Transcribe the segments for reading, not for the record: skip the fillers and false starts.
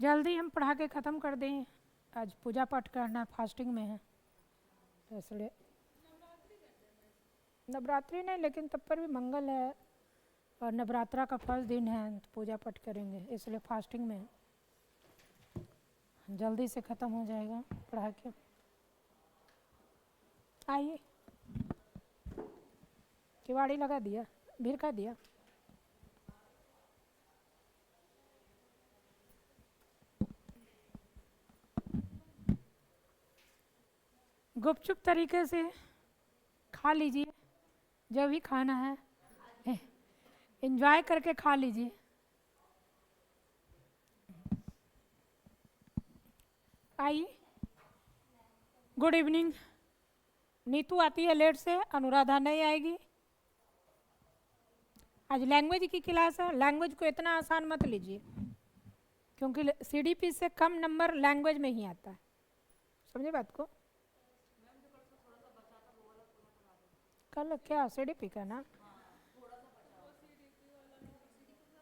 जल्दी हम पढ़ा के ख़त्म कर दें, आज पूजा पाठ करना है, फास्टिंग में है तो इसलिए। नवरात्रि नहीं, लेकिन तब पर भी मंगल है और नवरात्रा का फर्स्ट दिन है तो पूजा पाठ करेंगे, इसलिए फास्टिंग में है। जल्दी से ख़त्म हो जाएगा पढ़ा के। आइए, किवाड़ी लगा दिया, भिरका दिया। गुपचुप तरीके से खा लीजिए, जो भी खाना है एंजॉय करके खा लीजिए। आइए, गुड इवनिंग। नीतू आती है लेट से, अनुराधा नहीं आएगी। आज लैंग्वेज की क्लास है, लैंग्वेज को इतना आसान मत लीजिए क्योंकि सीडीपी से कम नंबर लैंग्वेज में ही आता है, समझे बात को। कल क्या सीडीपी का ना,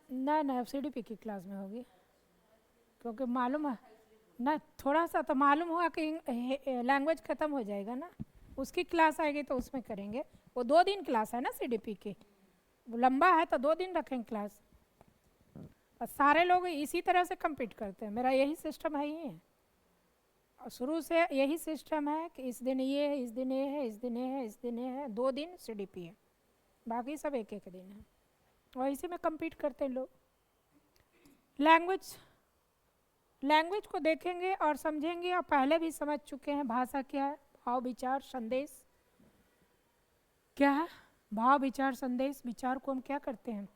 नहीं सीडीपी की क्लास में होगी क्योंकि मालूम है ना, थोड़ा सा तो मालूम हुआ कि लैंग्वेज ख़त्म हो जाएगा ना, उसकी क्लास आएगी तो उसमें करेंगे। वो 2 दिन क्लास है ना सीडीपी की, वो लंबा है तो 2 दिन रखेंगे क्लास। और सारे लोग इसी तरह से compete करते हैं, मेरा यही सिस्टम है, ही है और शुरू से यही सिस्टम है कि इस दिन ये है, इस दिन ये है, इस दिन ये है, इस दिन ये है, 2 दिन सीडीपी है, बाकी सब एक एक दिन है और इसी में compete करते हैं लोग। लैंग्वेज को देखेंगे और समझेंगे और पहले भी समझ चुके हैं भाषा क्या है, भाव विचार संदेश क्या है। भाव विचार संदेश, विचार को हम क्या करते हैं,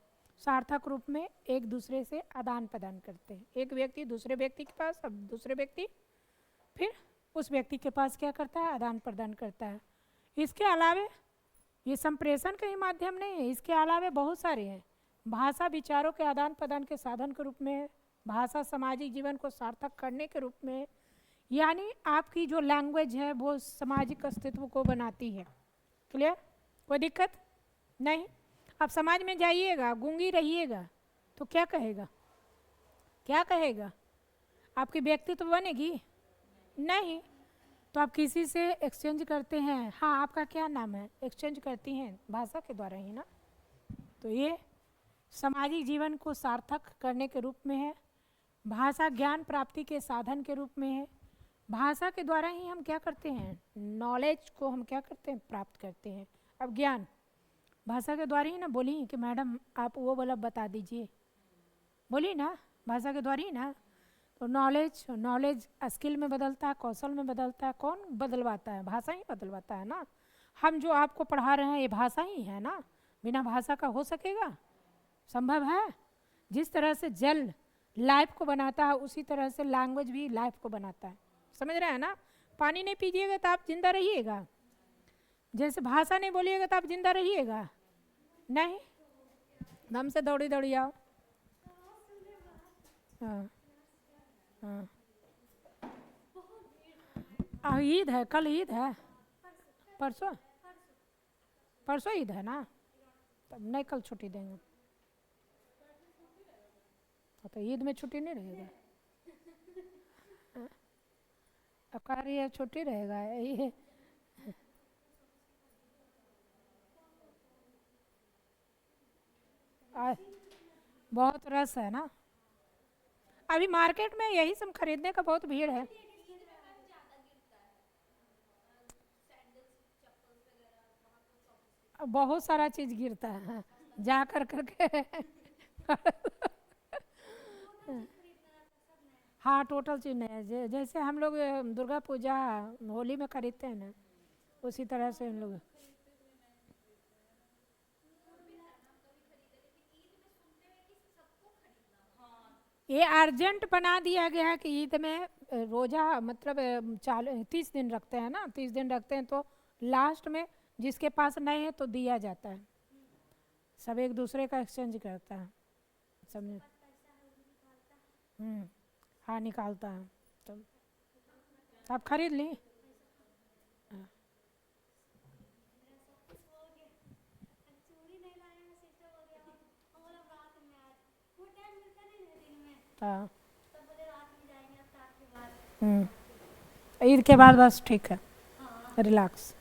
सार्थक रूप में एक दूसरे से आदान प्रदान करते हैं। एक व्यक्ति दूसरे व्यक्ति के पास, अब दूसरे व्यक्ति फिर उस व्यक्ति के पास क्या करता है, आदान प्रदान करता है। इसके अलावे ये संप्रेषण का ही माध्यम नहीं है, इसके अलावे बहुत सारे हैं। भाषा विचारों के आदान प्रदान के साधन के रूप में, भाषा सामाजिक जीवन को सार्थक करने के रूप में, यानी आपकी जो लैंग्वेज है वो सामाजिक अस्तित्व को बनाती है। क्लियर, कोई दिक्कत नहीं। आप समाज में जाइएगा, गूंगी रहिएगा तो क्या कहेगा, क्या कहेगा, आपकी व्यक्तित्व बनेगी नहीं। तो आप किसी से एक्सचेंज करते हैं, हाँ आपका क्या नाम है, एक्सचेंज करती हैं भाषा के द्वारा ही ना। तो ये सामाजिक जीवन को सार्थक करने के रूप में है, भाषा ज्ञान प्राप्ति के साधन के रूप में है। भाषा के द्वारा ही हम क्या करते हैं, नॉलेज को हम क्या करते हैं, प्राप्त करते हैं। अब ज्ञान भाषा के द्वारा ही ना, बोली कि मैडम आप वो वाला बता दीजिए, बोली ना भाषा के द्वारा ही ना। तो नॉलेज स्किल में बदलता है, कौशल में बदलता है, कौन बदलवाता है, भाषा ही बदलवाता है ना। हम जो आपको पढ़ा रहे हैं ये भाषा ही है ना, बिना भाषा का हो सकेगा, संभव है। जिस तरह से जल लाइफ को बनाता है उसी तरह से लैंग्वेज भी लाइफ को बनाता है, समझ रहे हैं ना। पानी नहीं पीजिएगा तो आप जिंदा रहिएगा, जैसे भाषा नहीं बोलिएगा तो आप जिंदा रहिएगा नहीं। दम से दौड़ी दौड़ी आओ। हाँ हाँ, ईद है, कल ईद है, परसों परसों ईद है ना, तब नहीं कल छुट्टी देंगे। तो ईद में छुट्टी नहीं रहेगा, अब कह रही है छुट्टी रहेगा ये। बहुत रस है ना, अभी मार्केट में यही सब खरीदने का बहुत भीड़ है। बहुत सारा चीज गिरता है जा कर करके हाँ टोटल चीज नहीं है, जैसे हम लोग दुर्गा पूजा होली में खरीदते हैं ना, उसी तरह से हम लोग। ये अर्जेंट बना दिया गया है कि ईद में रोजा मतलब 30 दिन रखते हैं ना, 30 दिन रखते हैं तो लास्ट में जिसके पास नहीं है तो दिया जाता है, सब एक दूसरे का एक्सचेंज करता है, समझे। हाँ निकालता है, तो आप खरीद ली। हाँ ईद के बाद बस ठीक है, रिलैक्स।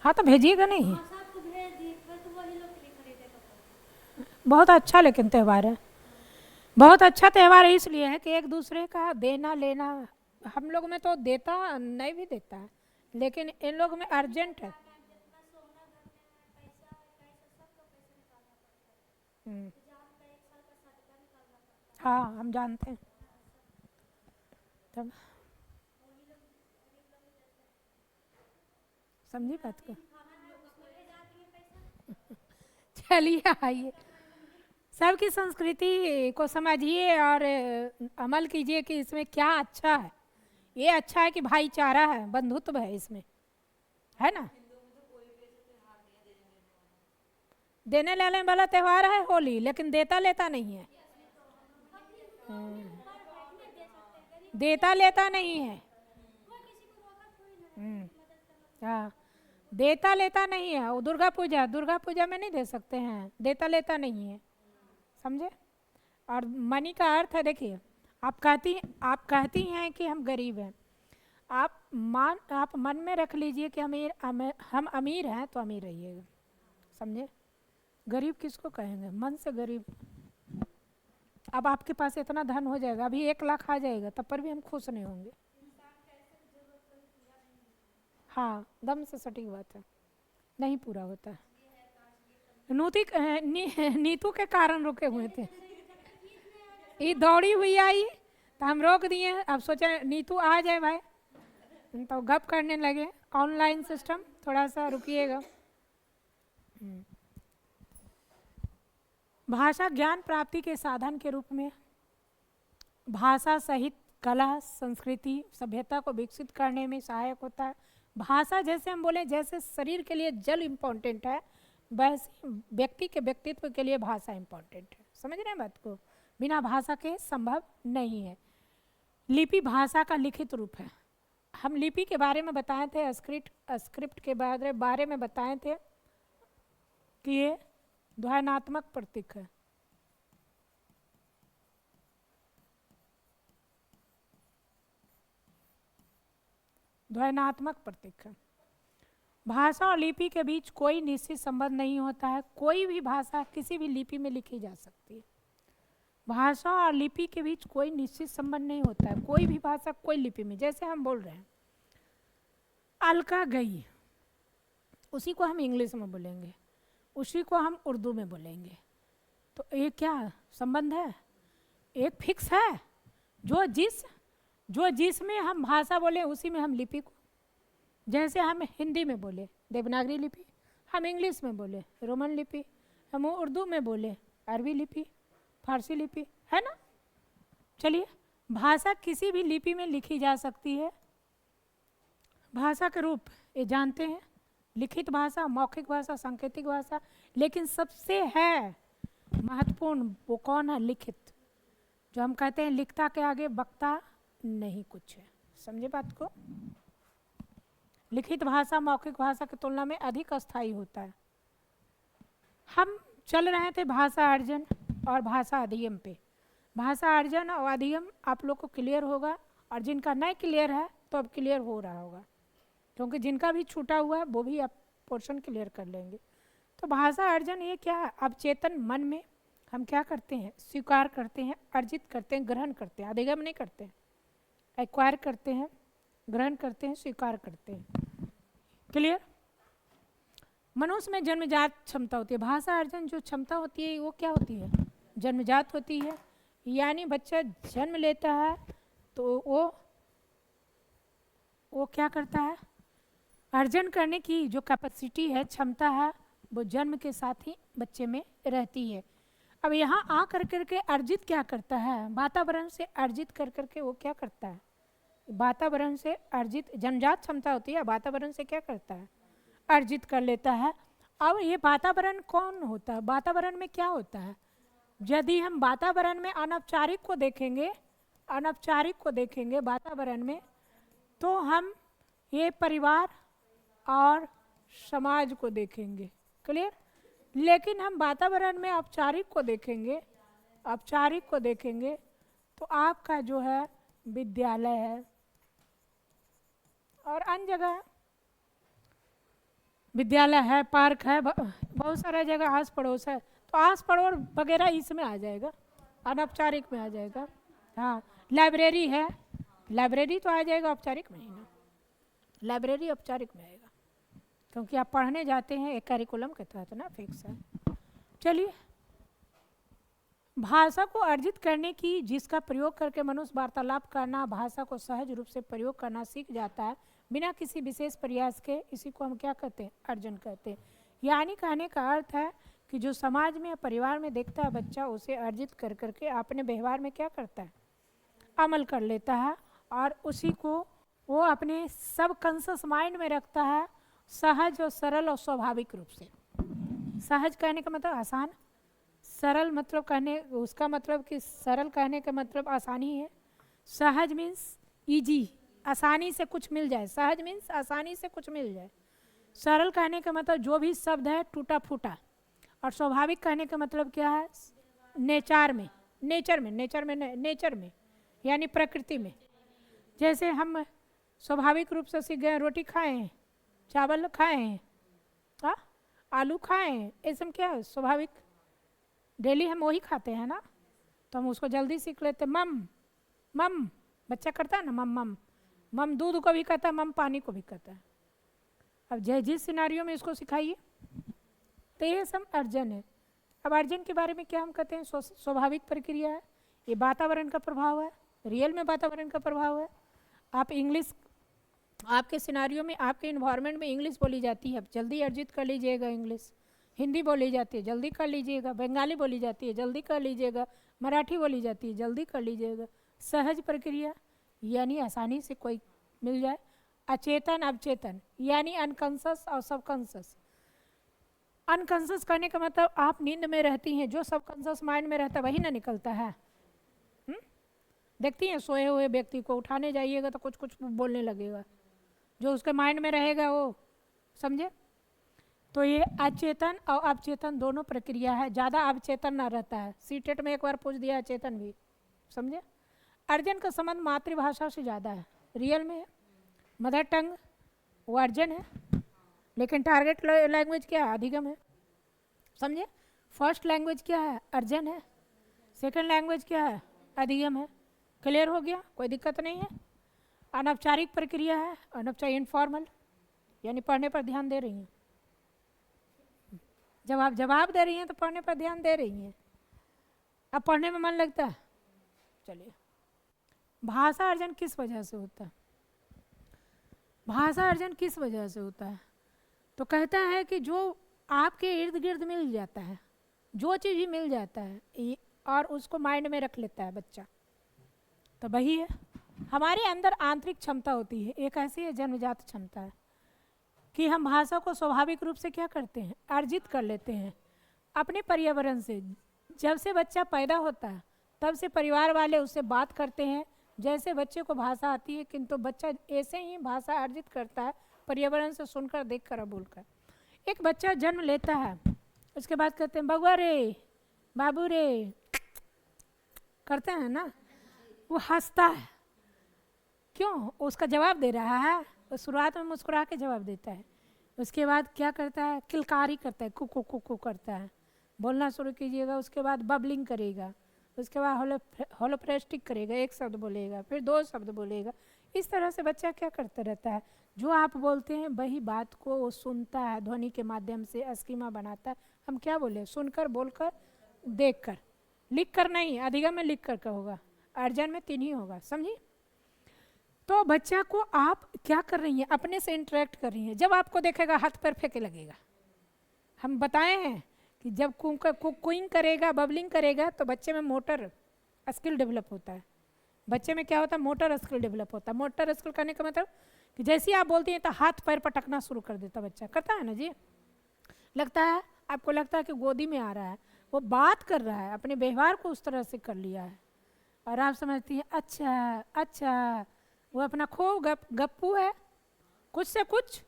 हाँ तो भेजिएगा नहीं, बहुत अच्छा लेकिन त्यौहार है, बहुत अच्छा त्यौहार है, इसलिए है कि एक दूसरे का देना लेना। हम लोग में तो देता नहीं भी देता है, लेकिन इन लोग में अर्जेंट है। हाँ हम जानते हैं। तब समझी बात को। चलिए आइए, सबकी संस्कृति को समझिए और अमल कीजिए कि इसमें क्या अच्छा है। ये अच्छा है कि भाईचारा है, बंधुत्व है इसमें, है ना। देने लेने वाला त्यौहार है होली, लेकिन देता लेता नहीं है। देता लेता नहीं है। हाँ, देता लेता नहीं है। वो दुर्गा पूजा में नहीं दे सकते हैं, देता लेता नहीं है, समझे। और मनी का अर्थ है, देखिए आप कहती हैं कि हम गरीब हैं, आप मन में रख लीजिए कि हम अमीर हैं तो अमीर रहिएगा, समझे। गरीब किसको कहेंगे, मन से गरीब। अब आपके पास इतना धन हो जाएगा, अभी 1 लाख आ जाएगा, तब पर भी हम खुश नहीं होंगे। हाँ, दम से सटीक बात है, नहीं पूरा होता है। नीतू के कारण रुके हुए थे, ये दौड़ी हुई आई तो हम रोक दिए। अब सोचे नीतू आ जाए भाई, तो गप करने लगे। ऑनलाइन सिस्टम, थोड़ा सा रुकिएगा। भाषा ज्ञान प्राप्ति के साधन के रूप में भाषा सहित कला, संस्कृति, सभ्यता को विकसित करने में सहायक होता है। भाषा, जैसे हम बोले, जैसे शरीर के लिए जल इम्पोर्टेंट है, वैसे व्यक्ति के व्यक्तित्व के लिए भाषा इम्पोर्टेंट है। समझ रहे हैं बात को, बिना भाषा के संभव नहीं है। लिपि भाषा का लिखित रूप है। हम लिपि के बारे में बताए थे, स्क्रिप्ट के बारे में बताए थे कि ये ध्वन्यात्मक प्रतीक है। ध्वन्यात्मक प्रतीक है। भाषा और लिपि के बीच कोई निश्चित संबंध नहीं होता है। कोई भी भाषा किसी भी लिपि में लिखी जा सकती है। भाषा और लिपि के बीच कोई निश्चित संबंध नहीं होता है। कोई भी भाषा कोई लिपि में, जैसे हम बोल रहे हैं अलका गई, उसी को हम इंग्लिश में बोलेंगे, उसी को हम उर्दू में बोलेंगे, तो ये क्या संबंध है, एक फिक्स है। जो जिसमें हम भाषा बोले उसी में हम लिपि को, जैसे हम हिंदी में बोले देवनागरी लिपि, हम इंग्लिश में बोले रोमन लिपि, हम उर्दू में बोले अरबी लिपि, फारसी लिपि, है ना। चलिए, भाषा किसी भी लिपि में लिखी जा सकती है। भाषा के रूप ये जानते हैं, लिखित भाषा, मौखिक भाषा, सांकेतिक भाषा, लेकिन सबसे है महत्वपूर्ण वो कौन है, लिखित। जो हम कहते हैं लिखता के आगे वक्ता नहीं कुछ है, समझे बात को। लिखित भाषा मौखिक भाषा की तुलना में अधिक अस्थायी होता है। हम चल रहे थे भाषा अर्जन और भाषा अधिगम पे। भाषा अर्जन और अधिगम आप लोग को क्लियर होगा, और जिनका नहीं क्लियर है तो अब क्लियर हो रहा होगा, क्योंकि जिनका भी छूटा हुआ है वो भी आप पोर्शन क्लियर कर लेंगे। तो भाषा अर्जन ये क्या है, अब चेतन मन में हम क्या करते हैं, स्वीकार करते हैं, अर्जित करते हैं, ग्रहण करते हैं, अधिगम नहीं करते हैं, एक्वायर करते हैं, ग्रहण करते हैं, स्वीकार करते हैं। क्लियर। मनुष्य में जन्मजात क्षमता होती है। भाषा अर्जन जो क्षमता होती है वो क्या होती है, जन्मजात होती है। यानी बच्चा जन्म लेता है तो वो क्या करता है, अर्जन करने की जो कैपेसिटी है, क्षमता है, वो जन्म के साथ ही बच्चे में रहती है। अब यहाँ आ कर के अर्जित क्या करता है, वातावरण से अर्जित कर के वो क्या करता है, वातावरण से अर्जित जन्मजात क्षमता होती है, वातावरण से क्या करता है, अर्जित कर लेता है। अब ये वातावरण कौन होता है, वातावरण में क्या होता है। यदि हम वातावरण में अनौपचारिक को देखेंगे वातावरण में, तो हम ये परिवार और समाज को देखेंगे। क्लियर। लेकिन हम वातावरण में औपचारिक को देखेंगे औपचारिक को देखेंगे तो आपका जो है विद्यालय है और अन्य जगह विद्यालय है, पार्क है, बहुत सारा जगह आस पड़ोस है, तो आस पड़ोस वगैरह इसमें आ जाएगा, अनौपचारिक में आ जाएगा। हाँ, लाइब्रेरी है, लाइब्रेरी तो आ जाएगा औपचारिक में ही ना, लाइब्रेरी औपचारिक में आएगा क्योंकि आप पढ़ने जाते हैं, एक करिकुलम के तहत ना, फिक्स है। चलिए, भाषा को अर्जित करने की जिसका प्रयोग करके मनुष्य वार्तालाप करना, भाषा को सहज रूप से प्रयोग करना सीख जाता है बिना किसी विशेष प्रयास के, इसी को हम क्या कहते हैं? अर्जन कहते हैं। यानी कहने का अर्थ है कि जो समाज में या परिवार में देखता है बच्चा, उसे अर्जित कर करके अपने व्यवहार में क्या करता है? अमल कर लेता है और उसी को वो अपने सबकॉन्शियस माइंड में रखता है, सहज और सरल और स्वाभाविक रूप से। सहज कहने का मतलब आसान, सरल मतलब कहने उसका मतलब कि सरल कहने का मतलब आसानी है। सहज मीन्स इजी, आसानी से कुछ मिल जाए, सहज मीन्स आसानी से कुछ मिल जाए। सरल कहने का मतलब जो भी शब्द है टूटा फूटा, और स्वाभाविक कहने का मतलब क्या है? नेचर में, नेचर में, नेचर में, नेचर में यानी प्रकृति में। जैसे हम स्वाभाविक रूप से सीख गए, रोटी खाएं, चावल खाएं, आलू खाएं, इसमें क्या है? स्वाभाविक, डेली हम वही खाते हैं ना, तो हम उसको जल्दी सीख लेते। मम मम बच्चा करता है ना, मम मम, मम दूध को भी कहता है, मम पानी को भी कहता है। अब जिस सिनारियों में इसको सिखाइए, तो ये सब अर्जन है। अब अर्जन के बारे में क्या हम कहते हैं? स्वाभाविक प्रक्रिया है, ये वातावरण का प्रभाव है, रियल में वातावरण का प्रभाव है। आप इंग्लिश, आपके सिनारियों में, आपके इन्वायरमेंट में इंग्लिश बोली जाती है, जल्दी अर्जित कर लीजिएगा इंग्लिश। हिंदी बोली जाती है, जल्दी कर लीजिएगा। बंगाली बोली जाती है, जल्दी कर लीजिएगा। मराठी बोली जाती है, जल्दी कर लीजिएगा। सहज प्रक्रिया यानी आसानी से कोई मिल जाए। अचेतन अवचेतन यानी अनकॉन्शियस और सबकॉन्शियस। अनकॉन्शियस करने का मतलब आप नींद में रहती हैं, जो सबकॉन्शियस माइंड में रहता है वही ना निकलता है। देखती हैं सोए हुए व्यक्ति को उठाने जाइएगा तो कुछ कुछ बोलने लगेगा, जो उसके माइंड में रहेगा वो, समझे? तो ये अचेतन और अवचेतन दोनों प्रक्रिया है, ज़्यादा अवचेतन ना रहता है। सीटेट में एक बार पूछ दिया अचेतन भी, समझे? अर्जन का संबंध मातृभाषा से ज़्यादा है, रियल में है। मदर टंग वो अर्जन है, लेकिन टारगेट लैंग्वेज क्या है? अधिगम है, समझे? फर्स्ट लैंग्वेज क्या है? अर्जन है। सेकंड लैंग्वेज क्या है? अधिगम है। क्लियर हो गया? कोई दिक्कत नहीं है। अनौपचारिक प्रक्रिया है, अनौपचारिक इनफॉर्मल, यानी पढ़ने पर ध्यान दे रही हैं। जब आप जवाब दे रही हैं तो पढ़ने पर ध्यान दे रही हैं। अब पढ़ने में मन लगता है? चलिए, भाषा अर्जन किस वजह से होता है? भाषा अर्जन किस वजह से होता है? तो कहता है कि जो आपके इर्द गिर्द मिल जाता है, जो चीज़ भी मिल जाता है और उसको माइंड में रख लेता है बच्चा, तो वही है। हमारे अंदर आंतरिक क्षमता होती है, एक ऐसी है जन्मजात क्षमता है कि हम भाषा को स्वाभाविक रूप से क्या करते हैं? अर्जित कर लेते हैं अपने पर्यावरण से। जब से बच्चा पैदा होता है तब से परिवार वाले उससे बात करते हैं, जैसे बच्चे को भाषा आती है, किंतु बच्चा ऐसे ही भाषा अर्जित करता है पर्यावरण से सुनकर, देखकर और बोलकर। एक बच्चा जन्म लेता है, उसके बाद कहते हैं बबुआ रे, बाबू रे, करते हैं ना, वो हंसता है। क्यों? उसका जवाब दे रहा है। वो शुरुआत में मुस्कुरा के जवाब देता है, उसके बाद क्या करता है? किलकारी करता है, कुकू कुकू करता है, बोलना शुरू कीजिएगा। उसके बाद बबलिंग करेगा, उसके बाद होलोप्रेस्टिक करेगा, एक शब्द बोलेगा, फिर दो शब्द बोलेगा। इस तरह से बच्चा क्या करता रहता है? जो आप बोलते हैं वही बात को वो सुनता है, ध्वनि के माध्यम से स्कीमा बनाता है। हम क्या बोले? सुनकर, बोलकर, देखकर। लिख कर नहीं, अधिगम में लिख कर का होगा, अर्जन में 3 ही होगा, समझी? तो बच्चा को आप क्या कर रही हैं? अपने से इंटरेक्ट कर रही हैं। जब आपको देखेगा हाथ पैर फेंके लगेगा। हम बताए हैं कि जब कुकिंग करेगा, बबलिंग करेगा, तो बच्चे में मोटर स्किल डेवलप होता है। बच्चे में क्या होता है? मोटर स्किल डेवलप होता है। मोटर स्किल करने का मतलब कि जैसे आप बोलती हैं तो हाथ पैर पटकना शुरू कर देता बच्चा। करता है ना जी? लगता है आपको, लगता है कि गोदी में आ रहा है, वो बात कर रहा है, अपने व्यवहार को उस तरह से कर लिया है, और आप समझती हैं अच्छा अच्छा, वो अपना खूब गप्पू है, कुछ से कुछ।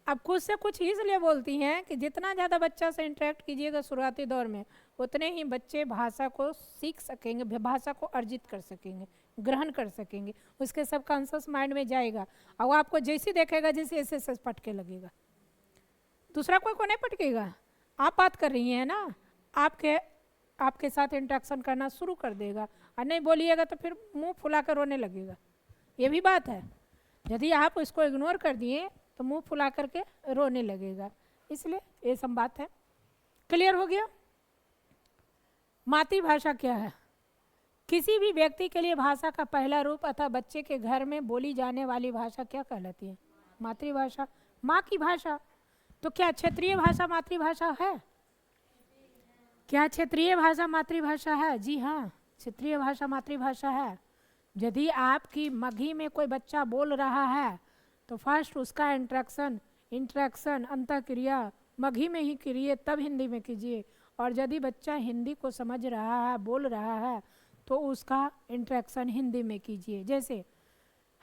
अब खुद से कुछ इसलिए बोलती हैं कि जितना ज़्यादा बच्चा से इंटरेक्ट कीजिएगा शुरुआती दौर में, उतने ही बच्चे भाषा को सीख सकेंगे, भाषा को अर्जित कर सकेंगे, ग्रहण कर सकेंगे, उसके सबकॉन्शियस माइंड में जाएगा और वो आपको जैसी देखेगा जैसे ऐसे पटके लगेगा। दूसरा कोई को नहीं पटकेगा। आप बात कर रही हैं ना, आपके साथ इंटरेक्शन करना शुरू कर देगा, और नहीं बोलिएगा तो फिर मुंह फुला कर रोने लगेगा। ये भी बात है, यदि आप इसको इग्नोर कर दिए तो मुंह फुला करके रोने लगेगा। इसलिए ये सब बात है। क्लियर हो गया? मातृभाषा क्या है? किसी भी व्यक्ति के लिए भाषा का पहला रूप अथवा बच्चे के घर में बोली जाने वाली भाषा क्या कहलाती है? मातृभाषा, माँ की भाषा। तो क्या क्षेत्रीय भाषा मातृभाषा है? क्या क्षेत्रीय भाषा मातृभाषा है? जी हाँ, क्षेत्रीय भाषा मातृभाषा है। यदि आपकी मगही में कोई बच्चा बोल रहा है तो फर्स्ट उसका इंट्रैक्शन अंतःक्रिया मगही में ही करिए, तब हिंदी में कीजिए। और यदि बच्चा हिंदी को समझ रहा है, बोल रहा है, तो उसका इंट्रैक्शन हिंदी में कीजिए। जैसे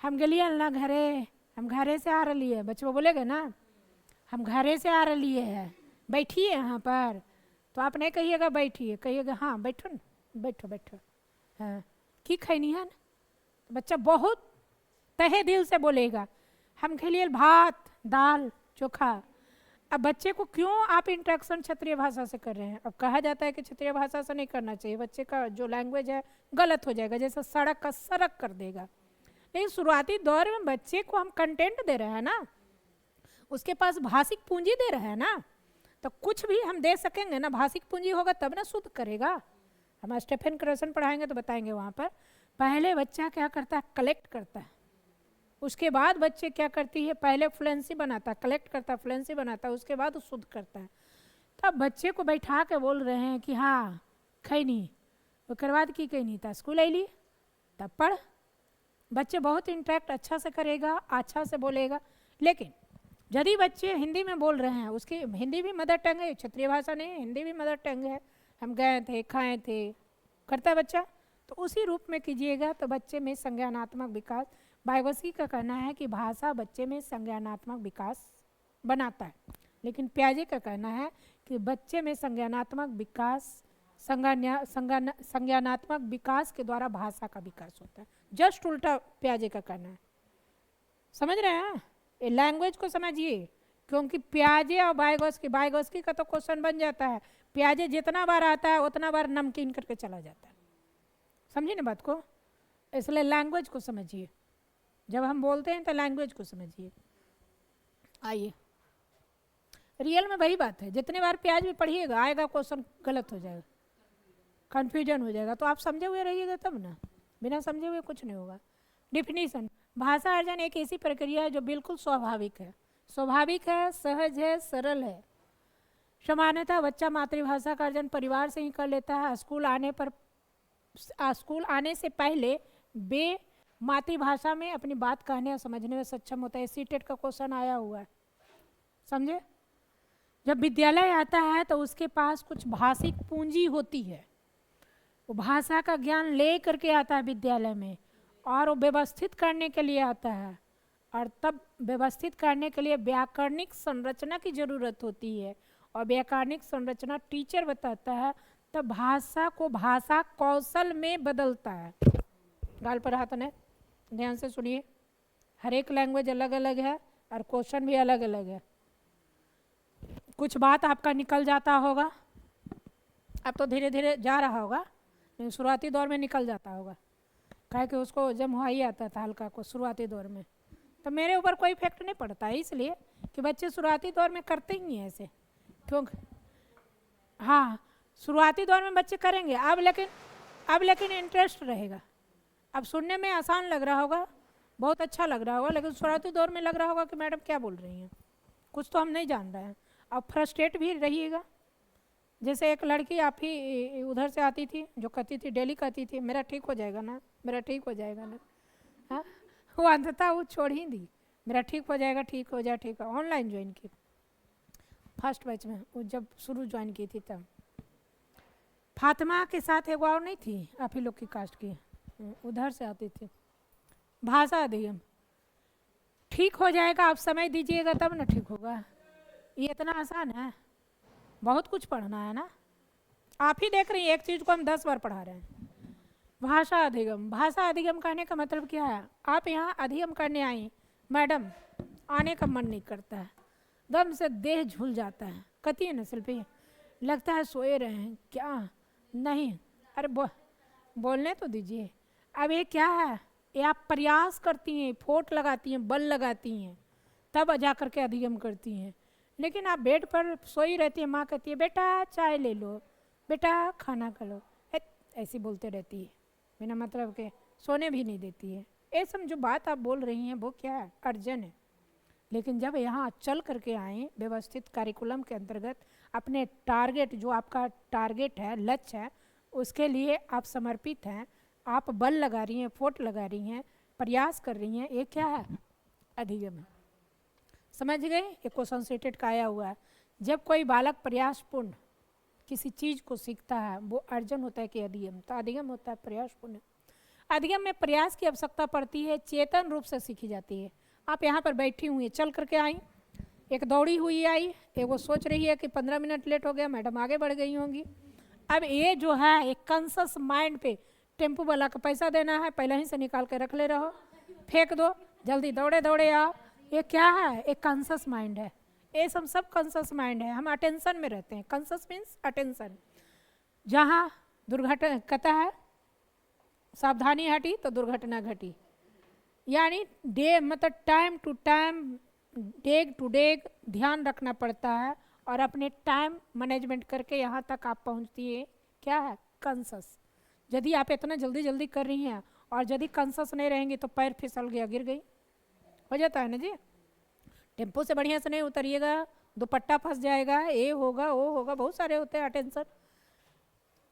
हम गलिए ना घरे, हम घरे से आ रही है, बच्चे बोलेगा ना हम घरे से आ रही है, बैठिए यहाँ पर, तो आप नहीं कहिएगा बैठिए, कहिएगा हाँ बैठो न, बैठो बैठो, हाँ की खैनी है ना। तो बच्चा बहुत तहे दिल से बोलेगा हम खेलिए भात दाल चोखा। अब बच्चे को क्यों आप इंट्रैक्शन क्षेत्रीय भाषा से कर रहे हैं? अब कहा जाता है कि क्षेत्रीय भाषा से नहीं करना चाहिए, बच्चे का जो लैंग्वेज है गलत हो जाएगा, जैसे सड़क का सरक कर देगा। लेकिन शुरुआती दौर में बच्चे को हम कंटेंट दे रहे हैं ना, उसके पास भाषिक पूंजी दे रहे हैं ना, तो कुछ भी हम दे सकेंगे ना, भाषिक पूंजी होगा तब ना शुद्ध करेगा। हम स्टेफन क्रसन पढ़ाएंगे तो बताएंगे वहाँ पर। पहले बच्चा क्या करता है? कलेक्ट करता है, उसके बाद बच्चे क्या करती है? पहले फ्लुएंसी बनाता है, कलेक्ट करता है, फ्लुएंसी बनाता है, उसके बाद शुद्ध करता है। तब बच्चे को बैठा के बोल रहे हैं कि हाँ खैनी, उसके बाद की कहनी था स्कूल अली, तब पढ़। बच्चे बहुत इंटरेक्ट अच्छा से करेगा, अच्छा से बोलेगा। लेकिन यदि बच्चे हिंदी में बोल रहे हैं, उसकी हिंदी भी मदर टंग है, क्षेत्रीय भाषा नहीं है, हिंदी भी मदर टंग है, हम गए थे खाए थे, करता है बच्चा, तो उसी रूप में कीजिएगा तो बच्चे में संज्ञानात्मक विकास। वाइगोत्स्की का कहना है कि भाषा बच्चे में संज्ञानात्मक विकास बनाता है, लेकिन पियाजे का कहना है कि बच्चे में संज्ञानात्मक विकास संज्ञानात्मक विकास के द्वारा भाषा का विकास होता है। जस्ट उल्टा पियाजे का कहना है। समझ रहे हैं? ये लैंग्वेज को समझिए, क्योंकि पियाजे और वाइगोत्स्की का तो क्वेश्चन बन जाता है, पियाजे जितना बार आता है उतना बार नमकीन करके चला जाता है। समझिए ना बात को? इसलिए लैंग्वेज को समझिए, जब हम बोलते हैं तो लैंग्वेज को समझिए। आइए, रियल में वही बात है, जितने बार प्याज भी पढ़िएगा आएगा क्वेश्चन गलत हो जाएगा, कन्फ्यूजन हो जाएगा, तो आप समझे हुए रहिएगा तब ना, बिना समझे हुए कुछ नहीं होगा। डिफिनीशन, भाषा अर्जन एक ऐसी प्रक्रिया है जो बिल्कुल स्वाभाविक है, सहज है, सरल है। सामान्यतः बच्चा मातृभाषा का अर्जन परिवार से ही कर लेता है। स्कूल आने से पहले वे मातृभाषा में अपनी बात कहने और समझने में सक्षम होता है। सीटेट का क्वेश्चन आया हुआ है, समझे? जब विद्यालय आता है तो उसके पास कुछ भाषिक पूंजी होती है, वो भाषा का ज्ञान ले करके आता है विद्यालय में, और वो व्यवस्थित करने के लिए आता है, और तब व्यवस्थित करने के लिए व्याकरणिक संरचना की जरूरत होती है, और व्याकरणिक संरचना टीचर बताता है, तब भाषा को भाषा कौशल में बदलता है। गाल पर हाथ ने ध्यान से सुनिए, हर एक लैंग्वेज अलग अलग है और क्वेश्चन भी अलग अलग है। कुछ बात आपका निकल जाता होगा, अब तो धीरे धीरे जा रहा होगा, लेकिन शुरुआती दौर में निकल जाता होगा, काहे कि उसको जमवाई आता था हल्का को शुरुआती दौर में। तो मेरे ऊपर कोई इफेक्ट नहीं पड़ता है, इसलिए कि बच्चे शुरुआती दौर में करते ही नहीं है ऐसे, क्योंकि हाँ शुरुआती दौर में बच्चे करेंगे, अब लेकिन इंटरेस्ट रहेगा। अब सुनने में आसान लग रहा होगा, बहुत अच्छा लग रहा होगा, लेकिन शुरुआती दौर में लग रहा होगा कि मैडम क्या बोल रही हैं, कुछ तो हम नहीं जान रहे हैं। अब फ्रस्ट्रेट भी रहिएगा। जैसे एक लड़की आप ही उधर से आती थी, जो कहती थी, डेली कहती थी मेरा ठीक हो जाएगा ना, मेरा ठीक हो जाएगा ना, हाँ वो अंततः वो छोड़ ही दी, मेरा ठीक हो जाएगा, ठीक हो जाए, ठीक है। ऑनलाइन ज्वाइन की फर्स्ट बैच में, वो जब शुरू ज्वाइन की थी तब। फातिमा के साथ एक और नहीं थी आप ही लोग की कास्ट की, उधर से आती थी। भाषा अधिगम, ठीक हो जाएगा, आप समय दीजिएगा तब ना ठीक होगा। ये इतना आसान है? बहुत कुछ पढ़ना है ना। आप ही देख रही हैं, एक चीज़ को हम 10 बार पढ़ा रहे हैं। भाषा अधिगम, भाषा अधिगम कहने का मतलब क्या है? आप यहाँ अधिगम करने आई, मैडम आने का मन नहीं करता है, दम से देह झूल जाता है, कहती है ना शिल्पी, लगता है सोए रहे हैं क्या। नहीं, अरे बोलने तो दीजिए। अब ये क्या है? ये आप प्रयास करती हैं, फोट लगाती हैं, बल लगाती हैं, तब जा करके अधिगम करती हैं। लेकिन आप बेड पर सोई रहती हैं, माँ कहती है बेटा चाय ले लो, बेटा खाना खा लो, ऐसी बोलते रहती है बिना मतलब के, सोने भी नहीं देती है। ये सब जो बात आप बोल रही हैं वो क्या है? अर्जन है। लेकिन जब यहाँ चल करके आए व्यवस्थित कार्यकुलम के अंतर्गत, अपने टारगेट, जो आपका टारगेट है, लक्ष्य है, उसके लिए आप समर्पित हैं, आप बल लगा रही हैं, फोट लगा रही हैं, प्रयास कर रही हैं, ये क्या है? अधिगम है। समझ गए? एक क्वेश्चन सेटेड का आया हुआ है, जब कोई बालक प्रयासपूर्ण किसी चीज़ को सीखता है, वो अर्जन होता है कि अधिगम? तो अधिगम होता है प्रयासपूर्ण। अधिगम में प्रयास की आवश्यकता पड़ती है, चेतन रूप से सीखी जाती है। आप यहाँ पर बैठी हुई, चल करके आई, एक दौड़ी हुई आई, एक वो सोच रही है कि 15 मिनट लेट हो गया, मैडम आगे बढ़ गई होंगी। अब ये जो है एक कॉन्शस माइंड पे टेम्पो वाला का पैसा देना है, पहले ही से निकाल के रख ले रहो, फेंक दो, जल्दी दौड़े दौड़े आओ। ये क्या है? एक कॉन्शस माइंड है। ये सब कॉन्शस माइंड है, हम अटेंशन में रहते हैं। Conscious means attention. जहाँ दुर्घटना कहता है सावधानी हटी तो दुर्घटना घटी, यानी डे मतलब टाइम टू टाइम, डेग टू डेग ध्यान रखना पड़ता है, और अपने टाइम मैनेजमेंट करके यहाँ तक आप पहुँचती है। क्या है? कॉन्शस। यदि आप इतना जल्दी जल्दी कर रही हैं और यदि कॉन्शस नहीं रहेंगी तो पैर फिसल गया, गिर गई, हो जाता है ना जी। टेम्पो से बढ़िया से नहीं उतरिएगा, दुपट्टा फंस जाएगा, ये होगा वो होगा, बहुत सारे होते हैं अटेंशन।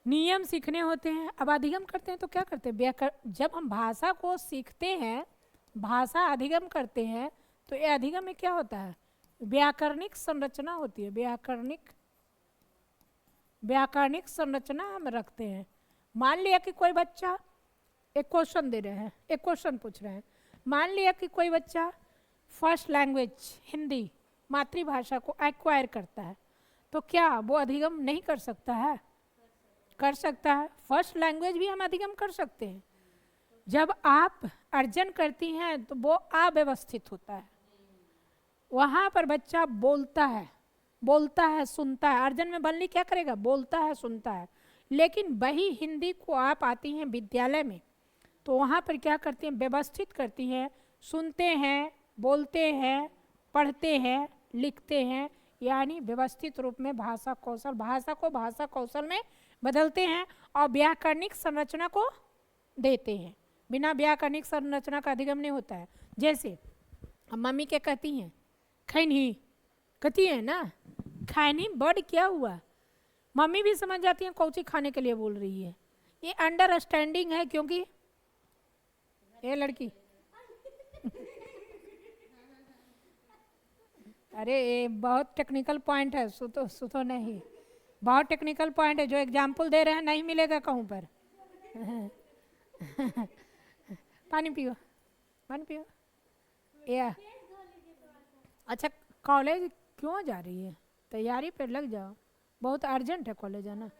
नियम सीखने होते हैं। अब अधिगम करते हैं तो क्या करते हैं? जब हम भाषा को सीखते हैं, भाषा अधिगम करते हैं, तो ये अधिगम में क्या होता है? व्याकरणिक संरचना होती है। व्याकरणिक संरचना हम रखते हैं। मान लिया कि कोई बच्चा, एक क्वेश्चन दे रहे हैं, एक क्वेश्चन पूछ रहे हैं, मान लिया कि कोई बच्चा फर्स्ट लैंग्वेज हिंदी मातृभाषा को एक्वायर करता है, तो क्या वो अधिगम नहीं कर सकता है? कर सकता है। फर्स्ट लैंग्वेज भी हम अधिगम कर सकते हैं। जब आप अर्जन करती हैं तो वो अव्यवस्थित होता है, वहाँ पर बच्चा बोलता है, सुनता है। अर्जन में बल्ली क्या करेगा? बोलता है, सुनता है। लेकिन वही हिंदी को आप आती हैं विद्यालय में, तो वहाँ पर क्या करती हैं? व्यवस्थित करती हैं, सुनते हैं, बोलते हैं, पढ़ते हैं, लिखते हैं, यानी व्यवस्थित रूप में भाषा को भाषा कौशल में बदलते हैं और व्याकरणिक संरचना को देते हैं। बिना व्याकरणिक संरचना का अधिगम नहीं होता है। जैसे हम मम्मी क्या कहती हैं? खैनी कहती है ना, खैनी बर्ड क्या हुआ? मम्मी भी समझ जाती हैं कौची खाने के लिए बोल रही है। ये अंडरस्टैंडिंग है, क्योंकि ये लड़की अरे ये बहुत टेक्निकल पॉइंट है, सुतो नहीं, बहुत टेक्निकल पॉइंट है। जो एग्जाम्पल दे रहे हैं नहीं मिलेगा कहूँ पर। पानी पियो, पानी पियो। या अच्छा, कॉलेज क्यों जा रही है? तैयारी पर लग जाओ, बहुत अर्जेंट है कॉलेज जाना।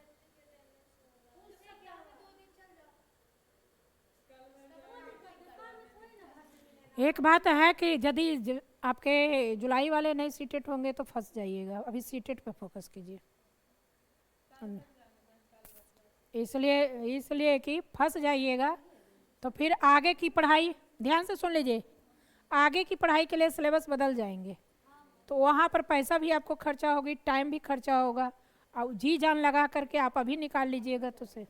एक बात है कि यदि आपके जुलाई वाले नहीं सीटेट होंगे तो फंस जाइएगा, अभी सीटेट पे फोकस कीजिए। इसलिए कि फंस जाइएगा तो फिर आगे की पढ़ाई, ध्यान से सुन लीजिए, आगे की पढ़ाई के लिए सिलेबस बदल जाएंगे, तो वहाँ पर पैसा भी आपको खर्चा होगी, टाइम भी खर्चा होगा, और जी जान लगा करके आप अभी निकाल लीजिएगा तो से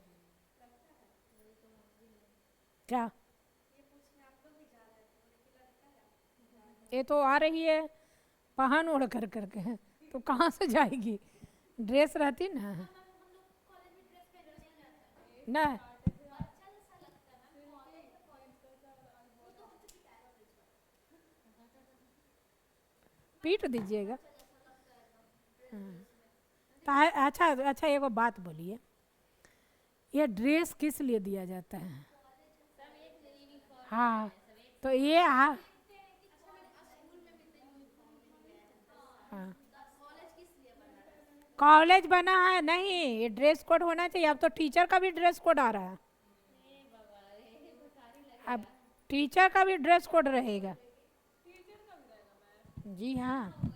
क्या। ये तो आ रही है पहान ओढ़ कर करके, तो कहाँ से जाएगी? ड्रेस रहती ना ना। पीट दीजिएगा। अच्छा अच्छा, एगो बात बोलिए, ये ड्रेस किस लिए दिया जाता है? हाँ, तो ये हाँ, कॉलेज बना है नहीं, ये ड्रेस कोड होना चाहिए। अब तो टीचर का भी ड्रेस कोड आ रहा है, अब टीचर का भी ड्रेस कोड रहेगा। जी हाँ,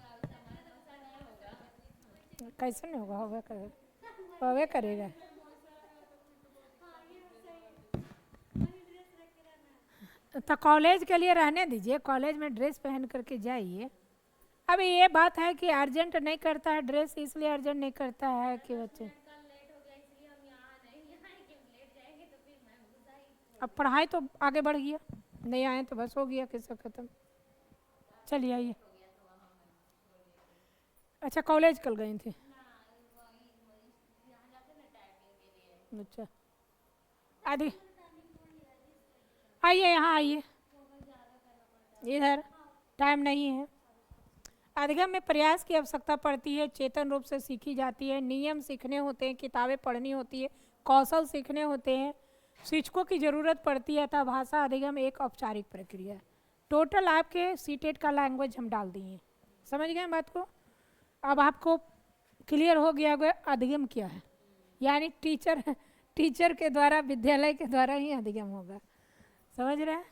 कैसे नहीं होगा, होगा करेगा, होगा करेगा। तो कॉलेज के लिए रहने दीजिए, कॉलेज में ड्रेस पहन करके जाइए। अब ये बात है कि अर्जेंट नहीं करता है ड्रेस, इसलिए अर्जेंट नहीं करता है कि बच्चे, अब पढ़ाई तो आगे बढ़ गया, नहीं आए तो बस हो गया किस्सा खत्म। चलिए आइए। अच्छा, कॉलेज कल गई थी? अच्छा, आदि आइए, यहाँ आइए, इधर टाइम नहीं है। अधिगम में प्रयास की आवश्यकता पड़ती है, चेतन रूप से सीखी जाती है, नियम सीखने होते हैं, किताबें पढ़नी होती है, कौशल सीखने होते हैं, शिक्षकों की ज़रूरत पड़ती है। अतः भाषा अधिगम एक औपचारिक प्रक्रिया है। टोटल आपके सीटेट का लैंग्वेज हम डाल दिए, समझ गए बात को? अब आपको क्लियर हो गया होगा अधिगम क्या है, यानी टीचर के द्वारा, विद्यालय के द्वारा ही अधिगम होगा, समझ रहे हैं?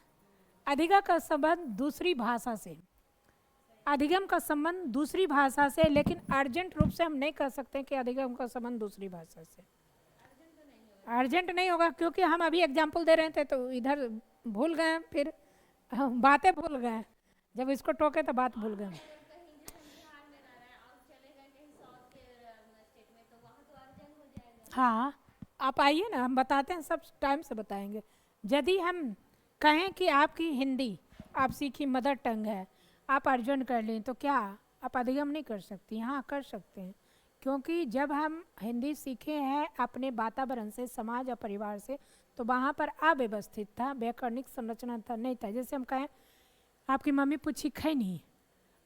अधिगम का संबंध दूसरी भाषा से, अधिगम का संबंध दूसरी भाषा से, लेकिन अर्जेंट रूप से हम नहीं कह सकते कि अधिगम का संबंध दूसरी भाषा से। अर्जेंट नहीं होगा, क्योंकि हम अभी एग्जाम्पल दे रहे थे तो इधर भूल गए, फिर बातें भूल गए, जब इसको टोके तो बात भूल गए। हाँ, आप आइए ना, हम बताते हैं, सब टाइम से बताएंगे। यदि हम कहें कि आपकी हिंदी आप सीखी मदर टंग है, आप अर्जेंट कर लें, तो क्या आप अधिगम नहीं कर सकती? हाँ, कर सकते हैं, क्योंकि जब हम हिंदी सीखे हैं अपने वातावरण से, समाज और परिवार से, तो वहाँ पर अव्यवस्थित था, व्याकरणिक संरचना था, नहीं था। जैसे हम कहें आपकी मम्मी पूछी खैनी,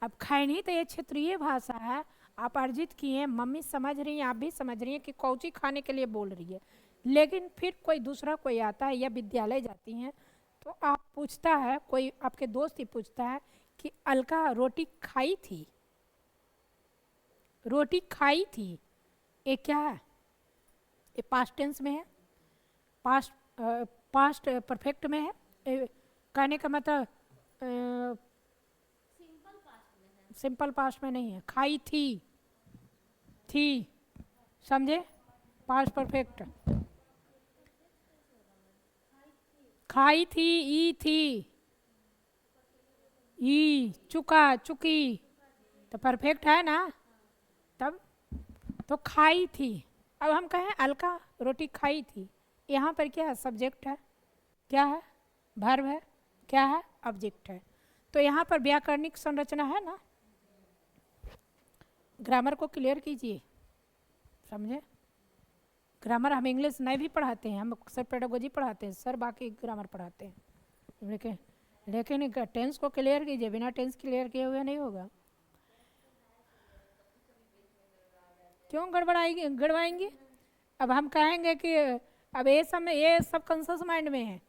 अब खैनी तो ये क्षेत्रीय भाषा है, आप अर्जित किए, मम्मी समझ रही हैं, आप भी समझ रही हैं कि कौची खाने के लिए बोल रही है, लेकिन फिर कोई दूसरा कोई आता है या विद्यालय जाती हैं तो आप पूछता है, कोई आपके दोस्त ही पूछता है कि अलका रोटी खाई थी, रोटी खाई थी, ये क्या है? ये पास्ट टेंस में है, पास्ट परफेक्ट में है, कहने का मतलब सिंपल पास्ट में नहीं है। खाई थी समझे, पास्ट परफेक्ट। खाई थी, ई थी, ई चुका चुकी, तो परफेक्ट है ना, तब तो खाई थी। अब हम कहें अलका रोटी खाई थी, यहाँ पर क्या है? सब्जेक्ट है, क्या है? वर्ब है, क्या है? ऑब्जेक्ट है। तो यहाँ पर व्याकरणिक संरचना है ना, ग्रामर को क्लियर कीजिए, समझे? ग्रामर हम इंग्लिश नहीं भी पढ़ाते हैं, हम सर पेडागोजी पढ़ाते हैं, सर बाकी ग्रामर पढ़ाते हैं, लेकिन टेंस को क्लियर कीजिए, बिना टेंस क्लियर किए हुए नहीं होगा। क्यों गड़बड़ाएंगे? अब हम कहेंगे कि अब ये सब कॉन्शियस माइंड में है,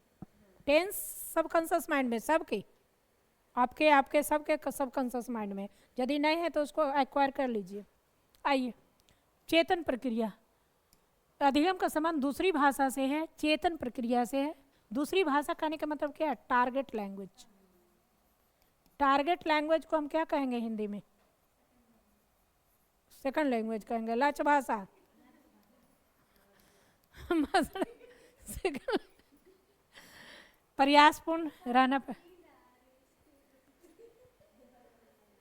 टेंस सब कॉन्शियस माइंड में, सबके आपके सबके सब कॉन्शियस माइंड में, यदि नहीं है तो उसको एक्वायर कर लीजिए। आइए, चेतन प्रक्रिया, अधिगम का संबंध दूसरी भाषा से है, चेतन प्रक्रिया से है। दूसरी भाषा कहने का मतलब क्या है? Target language. टारगेट लैंग्वेज को हम क्या कहेंगे हिंदी में? सेकंड लैंग्वेज कहेंगे, लक्ष्य भाषा। प्रयासपूर्ण रहना पर।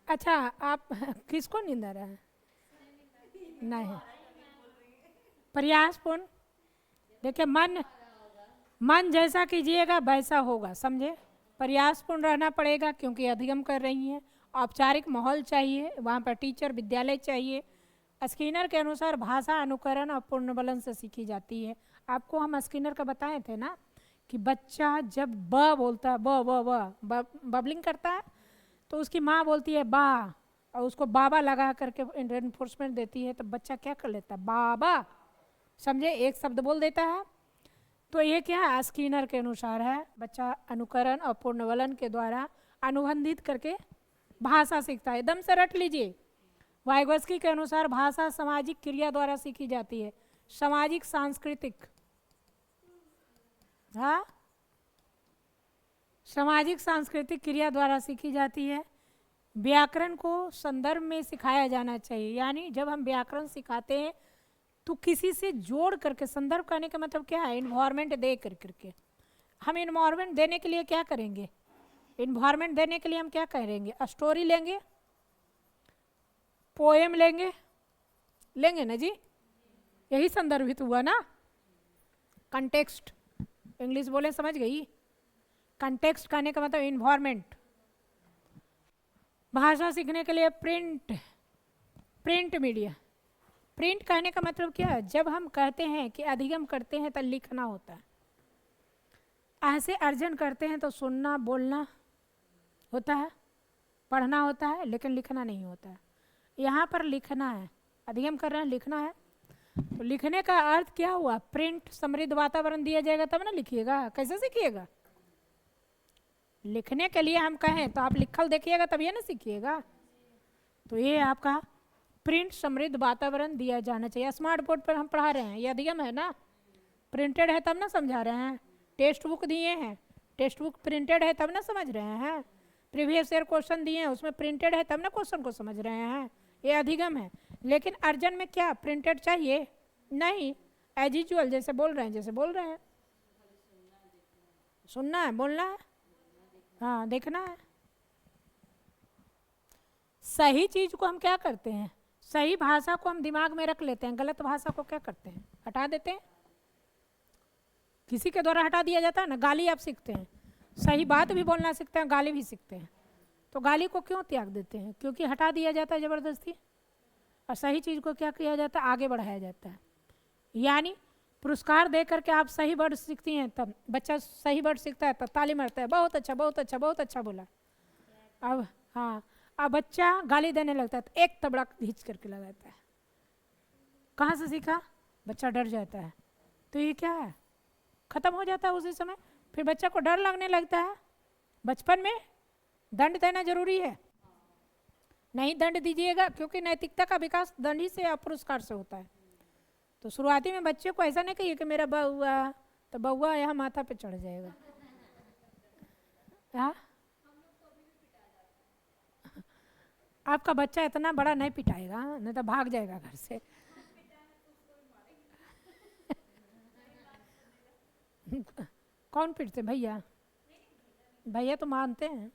अच्छा, आप किसको नींद आ रहा है? नहीं, प्रयासपूर्ण। देखिए, मन जैसा कीजिएगा वैसा होगा, समझे? प्रयासपूर्ण रहना पड़ेगा, क्योंकि अधिगम कर रही हैं, औपचारिक माहौल चाहिए, वहाँ पर टीचर विद्यालय चाहिए। स्किनर के अनुसार भाषा अनुकरण और पूर्णबलन से सीखी जाती है। आपको हम स्किनर का बताए थे ना कि बच्चा जब ब बोलता है, बबलिंग करता है, तो उसकी माँ बोलती है बा, और उसको बाबा लगा करके इन्फोर्समेंट देती है, तो बच्चा क्या कर लेता है? बाबा, समझे? एक शब्द बोल देता है। तो ये क्या है? स्किनर के अनुसार है, बच्चा अनुकरण और पूर्णवलन के द्वारा अनुबंधित करके भाषा सीखता है। एकदम से रट लीजिए, वाइगोस्की के अनुसार भाषा सामाजिक क्रिया द्वारा सीखी जाती है। सामाजिक सांस्कृतिक, हाँ, सामाजिक सांस्कृतिक क्रिया द्वारा सीखी जाती है। व्याकरण को संदर्भ में सिखाया जाना चाहिए, यानी जब हम व्याकरण सिखाते हैं तो किसी से जोड़ करके, संदर्भ करने का मतलब क्या है, इन्वायरमेंट दे करके। हम इन्वायरमेंट देने के लिए क्या करेंगे, इन्वायरमेंट देने के लिए हम क्या करेंगे, स्टोरी लेंगे, पोएम लेंगे, लेंगे ना जी, यही संदर्भित हुआ ना। कंटेक्स्ट, इंग्लिश बोले समझ गई, कंटेक्स्ट कहने का मतलब इन्वायरमेंट। भाषा सीखने के लिए प्रिंट मीडिया, प्रिंट कहने का मतलब क्या है, जब हम कहते हैं कि अधिगम करते हैं तो लिखना होता है, ऐसे अर्जन करते हैं तो सुनना बोलना होता है, पढ़ना होता है, लेकिन लिखना नहीं होता है। यहाँ पर लिखना है, अधिगम कर रहे हैं, लिखना है। तो लिखने का अर्थ क्या हुआ, प्रिंट समृद्ध वातावरण दिया जाएगा तब ना लिखिएगा, कैसे सीखिएगा। लिखने के लिए हम कहें तो आप लिखल देखिएगा तभी ना सीखिएगा। तो ये आपका प्रिंट समृद्ध वातावरण दिया जाना चाहिए। स्मार्ट बोर्ड पर हम पढ़ा रहे हैं, ये अधिगम है ना, प्रिंटेड है तब ना समझा रहे हैं। टेक्स्ट बुक दिए हैं, टेक्स्ट बुक प्रिंटेड है तब ना समझ रहे हैं। प्रीवियस ईयर क्वेश्चन दिए हैं, उसमें प्रिंटेड है तब ना क्वेश्चन को समझ रहे हैं, ये अधिगम है। लेकिन अर्जन में क्या प्रिंटेड चाहिए, नहीं, एज यूजुअल जैसे बोल रहे हैं, जैसे बोल रहे हैं। सुनना है, बोलना है, हाँ, देखना है। सही चीज को हम क्या करते हैं, सही भाषा को हम दिमाग में रख लेते हैं, गलत भाषा को क्या करते हैं, हटा देते हैं। किसी के द्वारा हटा दिया जाता है ना, गाली आप सीखते हैं, सही बात भी बोलना सीखते हैं, गाली भी सीखते हैं, तो गाली को क्यों त्याग देते हैं, क्योंकि हटा दिया जाता है ज़बरदस्ती। और सही चीज़ को क्या किया जाता है, आगे बढ़ाया जाता है। यानी पुरस्कार दे करके आप सही वर्ड सीखती हैं, तब बच्चा सही वर्ड सीखता है, तब ताली मारता है, बहुत अच्छा बहुत अच्छा बहुत अच्छा बोला। अब हाँ, अब बच्चा गाली देने लगता है तो एक तबड़ा खींच करके लगाता है। कहाँ से सीखा, बच्चा डर जाता है, तो ये क्या है, खत्म हो जाता है उसी समय। फिर बच्चा को डर लगने लगता है। बचपन में दंड देना जरूरी है, नहीं दंड दीजिएगा, क्योंकि नैतिकता का विकास दंड ही से या पुरस्कार से होता है। तो शुरुआती में बच्चे को ऐसा नहीं कहिए कि मेरा बउआ, तो बउआ यहाँ माथा पे चढ़ जाएगा। हाँ, आपका बच्चा इतना बड़ा नहीं पिटाएगा, नहीं तो भाग जाएगा घर से। कौन पिटते, भैया? भैया तो मानते हैं,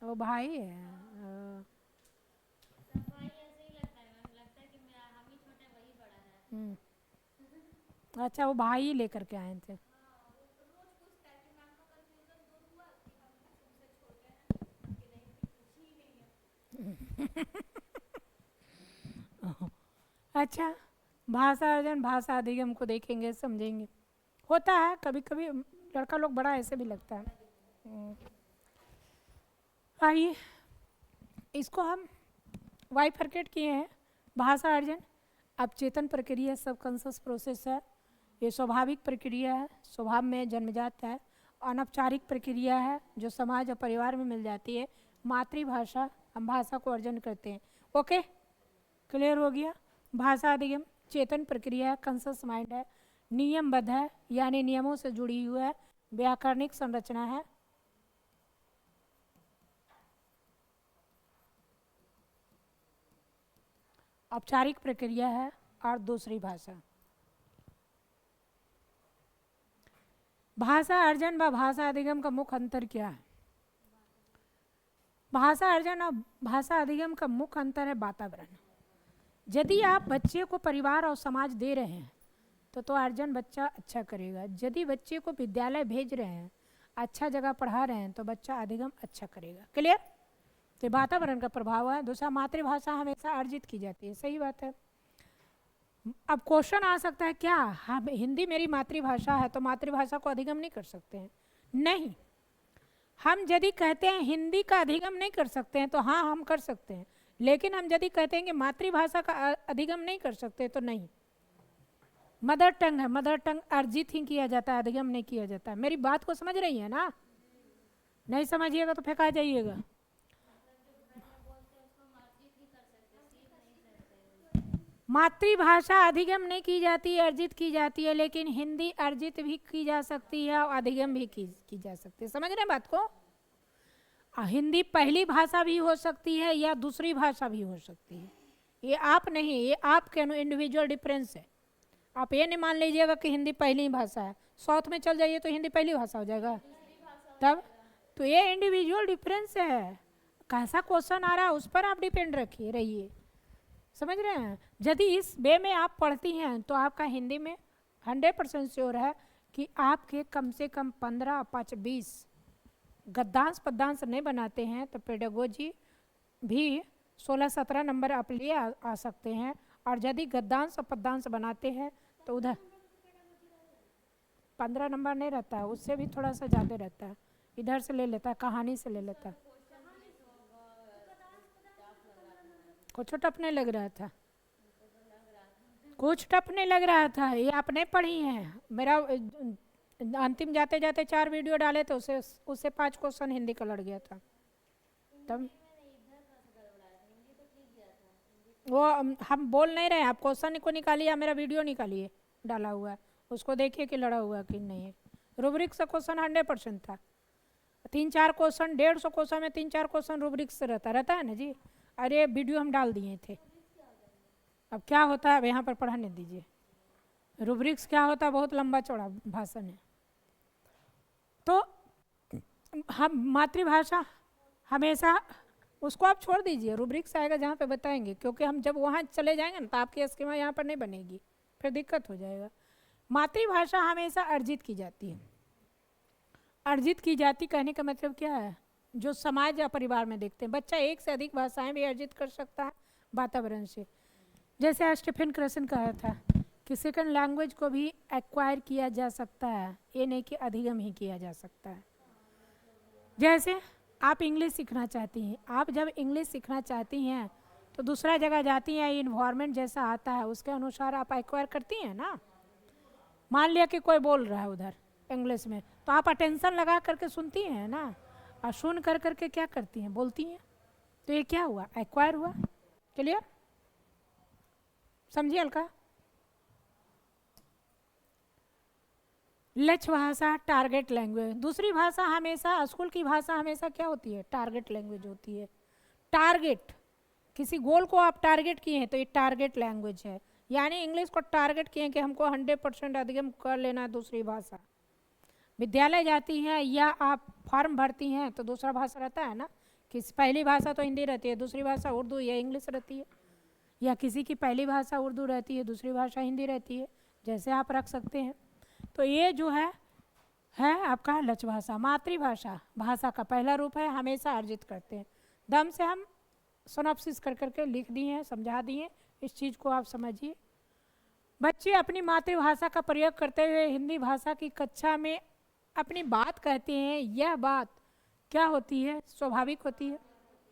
वो भाई है। अच्छा, वो भाई ही लेकर के आए थे। अच्छा, भाषा अर्जन, भाषा अधिगम को देखेंगे, समझेंगे। होता है कभी कभी लड़का लोग बड़ा ऐसे भी लगता है। आइए, इसको हम बाइफरकेट किए हैं। भाषा अर्जन अब चेतन प्रक्रिया, सबकॉन्शियस प्रोसेस है, ये स्वाभाविक प्रक्रिया है, स्वभाव में जन्मजात है। अनौपचारिक प्रक्रिया है जो समाज और परिवार में मिल जाती है। मातृभाषा, हम भाषा को अर्जन करते हैं। ओके, क्लियर हो गया। भाषा अधिगम चेतन प्रक्रिया है, कॉन्शियस माइंड है, नियमबद्ध है, यानी नियमों से जुड़ी हुई है, व्याकरणिक संरचना है। औपचारिक प्रक्रिया है और दूसरी भाषा। भाषा अर्जन व भाषा अधिगम का मुख्य अंतर क्या है? भाषा अर्जन और भाषा अधिगम का मुख्य अंतर है वातावरण। यदि आप बच्चे को परिवार और समाज दे रहे हैं तो अर्जन बच्चा अच्छा करेगा। यदि बच्चे को विद्यालय भेज रहे हैं, अच्छा जगह पढ़ा रहे हैं, तो बच्चा अधिगम अच्छा करेगा। क्लियर? तो वातावरण का प्रभाव है। दूसरा, मातृभाषा हमेशा अर्जित की जाती है, सही बात है। अब क्वेश्चन आ सकता है, क्या हम हिंदी मेरी मातृभाषा है तो मातृभाषा को अधिगम नहीं कर सकते हैं? नहीं, हम यदि कहते हैं हिंदी का अधिगम नहीं कर सकते हैं तो हाँ, हम कर सकते हैं। लेकिन हम यदि कहते हैं कि मातृभाषा का अधिगम नहीं कर सकते तो नहीं। मदर टंग है, मदर टंग अर्जित ही किया जाता है, अधिगम नहीं किया जाता है। मेरी बात को समझ रही है ना? नहीं समझिएगा तो फेंका जाइएगा। मातृभाषा अधिगम नहीं की जाती, अर्जित की जाती है, लेकिन हिंदी अर्जित भी की जा सकती है और अधिगम भी की जा सकती है। समझ रहे हैं बात को? हिंदी पहली भाषा भी हो सकती है या दूसरी भाषा भी हो सकती है। ये आप नहीं, ये आपके इंडिविजुअल डिफरेंस है। आप ये नहीं मान लीजिएगा कि हिंदी पहली भाषा है। साउथ में चल जाइए तो हिंदी पहली भाषा हो जाएगा तब। तो ये इंडिविजुअल डिफरेंस है। कैसा क्वेश्चन आ रहा है उस पर आप डिपेंड रहिए। समझ रहे हैं? यदि इस वे में आप पढ़ती हैं तो आपका हिंदी में 100% श्योर है कि आपके कम से कम 15, 5, 20 गद्यांश पद्यांश नहीं बनाते हैं तो पेडागोजी भी 16-17 नंबर आप ले आ सकते हैं। और यदि गद्यांश और पद्यांश बनाते हैं तो उधर 15 नंबर नहीं रहता है, उससे भी थोड़ा सा ज़्यादा रहता है। इधर से ले लेता है, कहानी से ले लेता है। कुछ टफ नहीं लग रहा था, कुछ टफ नहीं लग रहा था। ये आपने पढ़ी हैं। मेरा अंतिम जाते जाते 4 वीडियो डाले तो उससे 5 क्वेश्चन हिंदी का लड़ गया था। तब वो हम बोल नहीं रहे, आप क्वेश्चन को निकालिए, मेरा वीडियो निकालिए डाला हुआ है, उसको देखिए कि लड़ा हुआ कि नहीं है। रूब्रिक से क्वेश्चन 100% था। 3-4 क्वेश्चन, 150 क्वेश्चन में 3-4 क्वेश्चन रूब्रिक से रहता है ना जी। अरे वीडियो हम डाल दिए थे। अब क्या होता है, अब यहाँ पर पढ़ाने दीजिए। रूब्रिक्स क्या होता है, बहुत लंबा चौड़ा भाषण है। तो हम मातृभाषा हमेशा उसको आप छोड़ दीजिए, रूब्रिक्स आएगा जहाँ पे बताएंगे, क्योंकि हम जब वहाँ चले जाएंगे ना तो आपकी स्कीमा यहाँ पर नहीं बनेगी, फिर दिक्कत हो जाएगा। मातृभाषा हमेशा अर्जित की जाती है। अर्जित की जाती कहने का मतलब क्या है? जो समाज या परिवार में देखते हैं। बच्चा एक से अधिक भाषाएं भी अर्जित कर सकता है वातावरण से। जैसे स्टीफन क्रसन कहा था कि सेकंड लैंग्वेज को भी एक्वायर किया जा सकता है, ये नहीं कि अधिगम ही किया जा सकता है। जैसे आप इंग्लिश सीखना चाहती हैं, आप जब इंग्लिश सीखना चाहती हैं तो दूसरा जगह जाती हैं, इन्वायरमेंट जैसा आता है उसके अनुसार आप एक्वायर करती हैं ना। मान लिया कि कोई बोल रहा है उधर इंग्लिश में, तो आप अटेंशन लगा करके सुनती हैं ना, और सुन कर करके क्या करती हैं, बोलती हैं। तो ये क्या हुआ, एक्वायर हुआ। क्लियर? समझिए हल्का। लक्ष्य भाषा, टारगेट लैंग्वेज। दूसरी भाषा हमेशा, स्कूल की भाषा हमेशा क्या होती है, टारगेट लैंग्वेज होती है। टारगेट, किसी गोल को आप टारगेट किए हैं तो ये टारगेट लैंग्वेज है। यानी इंग्लिश को टारगेट किए कि हमको 100% अधिगम कर लेना है दूसरी भाषा। विद्यालय जाती हैं या आप फॉर्म भरती हैं तो दूसरा भाषा रहता है ना, कि पहली भाषा तो हिंदी रहती है, दूसरी भाषा उर्दू या इंग्लिश रहती है, या किसी की पहली भाषा उर्दू रहती है, दूसरी भाषा हिंदी रहती है, जैसे आप रख सकते हैं। तो ये जो है आपका लक्ष्य भाषा। मातृभाषा भाषा का पहला रूप है, हमेशा अर्जित करते हैं। दम से हम सिनॉप्सिस कर करके लिख दिए हैं, समझा दिए, इस चीज़ को आप समझिए। बच्चे अपनी मातृभाषा का प्रयोग करते हुए हिंदी भाषा की कक्षा में अपनी बात कहते हैं। यह बात क्या होती है, स्वाभाविक होती है।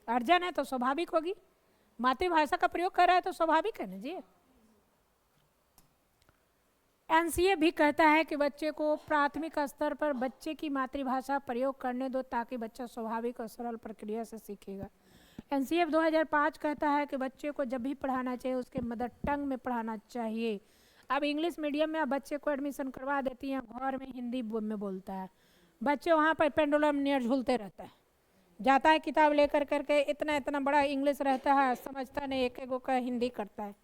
अर्जन है तो स्वाभाविक होगी, मातृभाषा का प्रयोग कर रहा है तो स्वाभाविक है ना जी। एनसीए भी कहता है कि बच्चे को प्राथमिक स्तर पर बच्चे की मातृभाषा प्रयोग करने दो ताकि बच्चा स्वाभाविक और सरल प्रक्रिया से सीखेगा। एनसीएफ 2005 कहता है कि बच्चे को जब भी पढ़ाना चाहिए उसके मदर टंग में पढ़ाना चाहिए। अब इंग्लिश मीडियम में आप बच्चे को एडमिशन करवा देती हैं, घर में हिंदी में बोलता है, बच्चे वहाँ पर पेंडुलम नियर झूलते रहता है, जाता है किताब लेकर करके, इतना बड़ा इंग्लिश रहता है, समझता नहीं, एक एक का हिंदी करता है,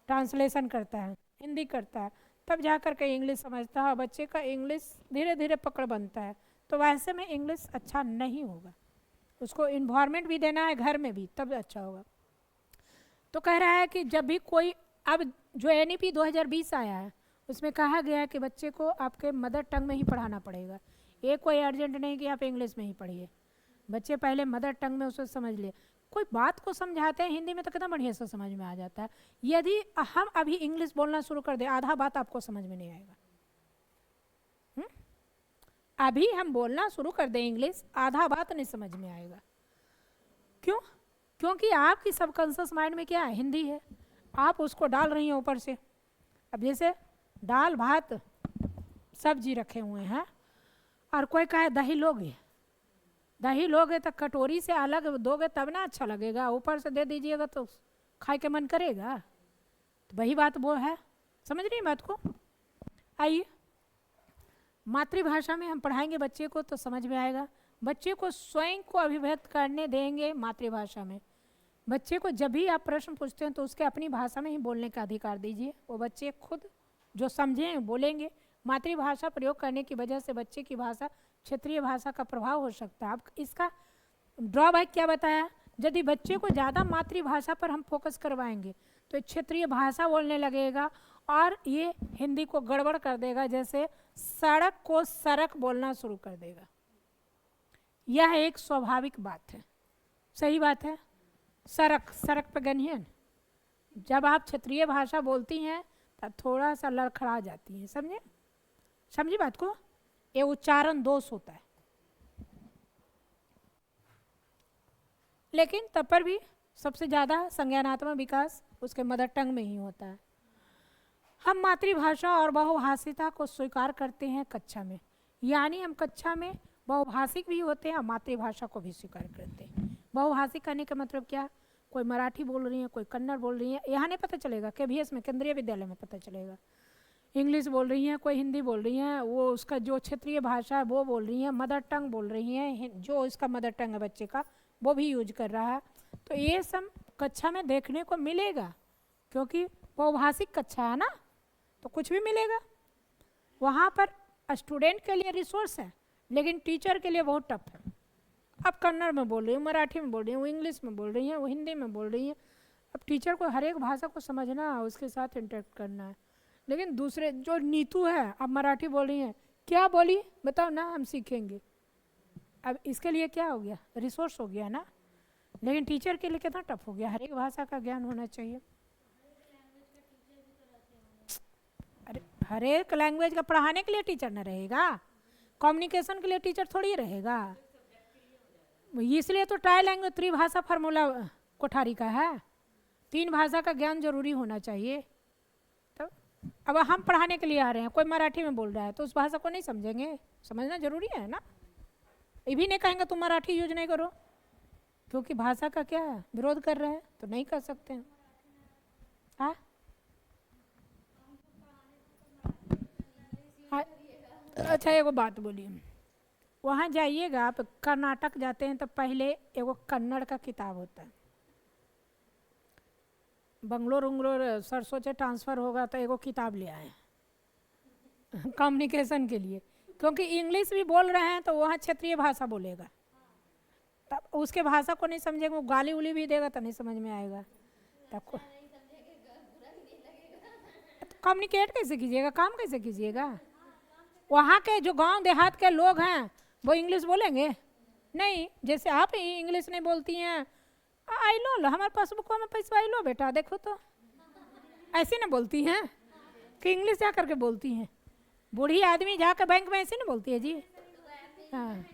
ट्रांसलेशन करता है, हिंदी करता है, तब जा कर के इंग्लिश समझता है। बच्चे का इंग्लिश धीरे धीरे पकड़ बनता है। तो वैसे में इंग्लिश अच्छा नहीं होगा, उसको इन्वायरमेंट भी देना है घर में भी, तब अच्छा होगा। तो कह रहा है कि जब भी कोई, अब जो एनईपी 2020 आया है उसमें कहा गया है कि बच्चे को आपके मदर टंग में ही पढ़ाना पड़ेगा। ये कोई अर्जेंट नहीं कि आप इंग्लिश में ही पढ़िए, बच्चे पहले मदर टंग में उसे समझ लिए। कोई बात को समझाते हैं हिंदी में तो कितना बढ़िया से समझ में आ जाता है। यदि हम अभी इंग्लिश बोलना शुरू कर दें, आधा बात आपको समझ में नहीं आएगा। अभी हम बोलना शुरू कर दें इंग्लिश, आधा बात नहीं समझ में आएगा। क्यों? क्योंकि आपकी सबकॉन्शियस माइंड में क्या है, हिंदी है, आप उसको डाल रही हैं ऊपर से। अब जैसे दाल भात सब्जी रखे हुए हैं और कोई कहे दही लोगे, दही लोगे तो कटोरी से अलग दोगे तब ना अच्छा लगेगा, ऊपर से दे दीजिएगा तो खाए के मन करेगा। तो वही बात वो है, समझ रही बात को। आइए, मातृभाषा में हम पढ़ाएंगे बच्चे को तो समझ में आएगा। बच्चे को स्वयं को अभिव्यक्त करने देंगे मातृभाषा में। बच्चे को जब भी आप प्रश्न पूछते हैं तो उसके अपनी भाषा में ही बोलने का अधिकार दीजिए। वो बच्चे खुद जो समझें बोलेंगे। मातृभाषा प्रयोग करने की वजह से बच्चे की भाषा क्षेत्रीय भाषा का प्रभाव हो सकता है। अब इसका ड्रॉबैक क्या बताया, यदि बच्चे को ज़्यादा मातृभाषा पर हम फोकस करवाएंगे तो क्षेत्रीय भाषा बोलने लगेगा और ये हिंदी को गड़बड़ कर देगा, जैसे सड़क को सरक बोलना शुरू कर देगा। यह एक स्वाभाविक बात है, सही बात है। सरक, सरक पे गनियन, जब आप क्षेत्रीय भाषा बोलती हैं तब थोड़ा सा लड़खड़ा जाती हैं, समझे, समझी बात को। ये उच्चारण दोष होता है, लेकिन तब पर भी सबसे ज़्यादा संज्ञानात्मक विकास उसके मदर टंग में ही होता है। हम मातृभाषा और बहुभाषिता को स्वीकार करते हैं कक्षा में, यानी हम कक्षा में बहुभाषिक भी होते हैं और मातृभाषा को भी स्वीकार करते हैं। बहुभाषिक कहने का मतलब क्या, कोई मराठी बोल रही है, कोई कन्नड़ बोल रही है, यहाँ नहीं पता चलेगा, KVS में केंद्रीय विद्यालय में पता चलेगा। इंग्लिश बोल रही हैं, कोई हिंदी बोल रही हैं, वो उसका जो क्षेत्रीय भाषा है वो बोल रही हैं, मदर टंग बोल रही हैं, जो इसका मदर टंग है बच्चे का वो भी यूज कर रहा है। तो ये सब कक्षा में देखने को मिलेगा, क्योंकि बहुभाषिक कक्षा है ना, तो कुछ भी मिलेगा। वहाँ पर स्टूडेंट के लिए रिसोर्स है, लेकिन टीचर के लिए बहुत टफ है। अब कन्नड़ में बोल रही हूँ, मराठी में बोल रही हूँ, इंग्लिश में बोल रही हैं, वो हिंदी में बोल रही हैं। अब टीचर को हर एक भाषा को समझना है, उसके साथ इंटरेक्ट करना है। लेकिन दूसरे जो नीतू है, अब मराठी बोल रही हैं, क्या बोली बताओ ना, हम सीखेंगे। अब इसके लिए क्या हो गया, रिसोर्स हो गया ना, लेकिन टीचर के लिए कितना टफ हो गया, हर एक भाषा का ज्ञान होना चाहिए। अरे हर एक लैंग्वेज का पढ़ाने के लिए टीचर न रहेगा, कम्युनिकेशन के लिए टीचर थोड़ी रहेगा। इसलिए तो ट्राई लैंग्वेज त्रिभाषा फार्मूला कोठारी का है, 3 भाषा का ज्ञान जरूरी होना चाहिए। तो अब हम पढ़ाने के लिए आ रहे हैं, कोई मराठी में बोल रहा है तो उस भाषा को नहीं समझेंगे, समझना जरूरी है ना। ये भी नहीं कहेंगे तुम मराठी यूज नहीं करो, क्योंकि भाषा का क्या है, विरोध कर रहे हैं तो नहीं कर सकते हैं। हाँ, अच्छा एगो बात बोलिए, वहाँ जाइएगा आप, कर्नाटक जाते हैं तो पहले एगो कन्नड़ का किताब होता है। बंगलोर उंगलोर सर सोचे ट्रांसफ़र होगा तो एगो किताब ले आए कम्युनिकेशन के लिए, क्योंकि इंग्लिश भी बोल रहे हैं तो वहाँ क्षेत्रीय भाषा बोलेगा, तब उसके भाषा को नहीं समझेंगे, वो गाली उली भी देगा तो नहीं समझ में आएगा। तब कम्युनिकेट कैसे कीजिएगा, काम कैसे कीजिएगा। वहाँ के जो गांव देहात के लोग हैं वो इंग्लिश बोलेंगे नहीं, जैसे आप ही इंग्लिश नहीं बोलती हैं, आई लो हमारे पासबुक में पैसा आई लो बेटा देखो, तो ऐसे ना बोलती हैं कि इंग्लिश जा करके बोलती हैं। बूढ़ी आदमी जाकर बैंक में ऐसे ना बोलती है जी। हाँ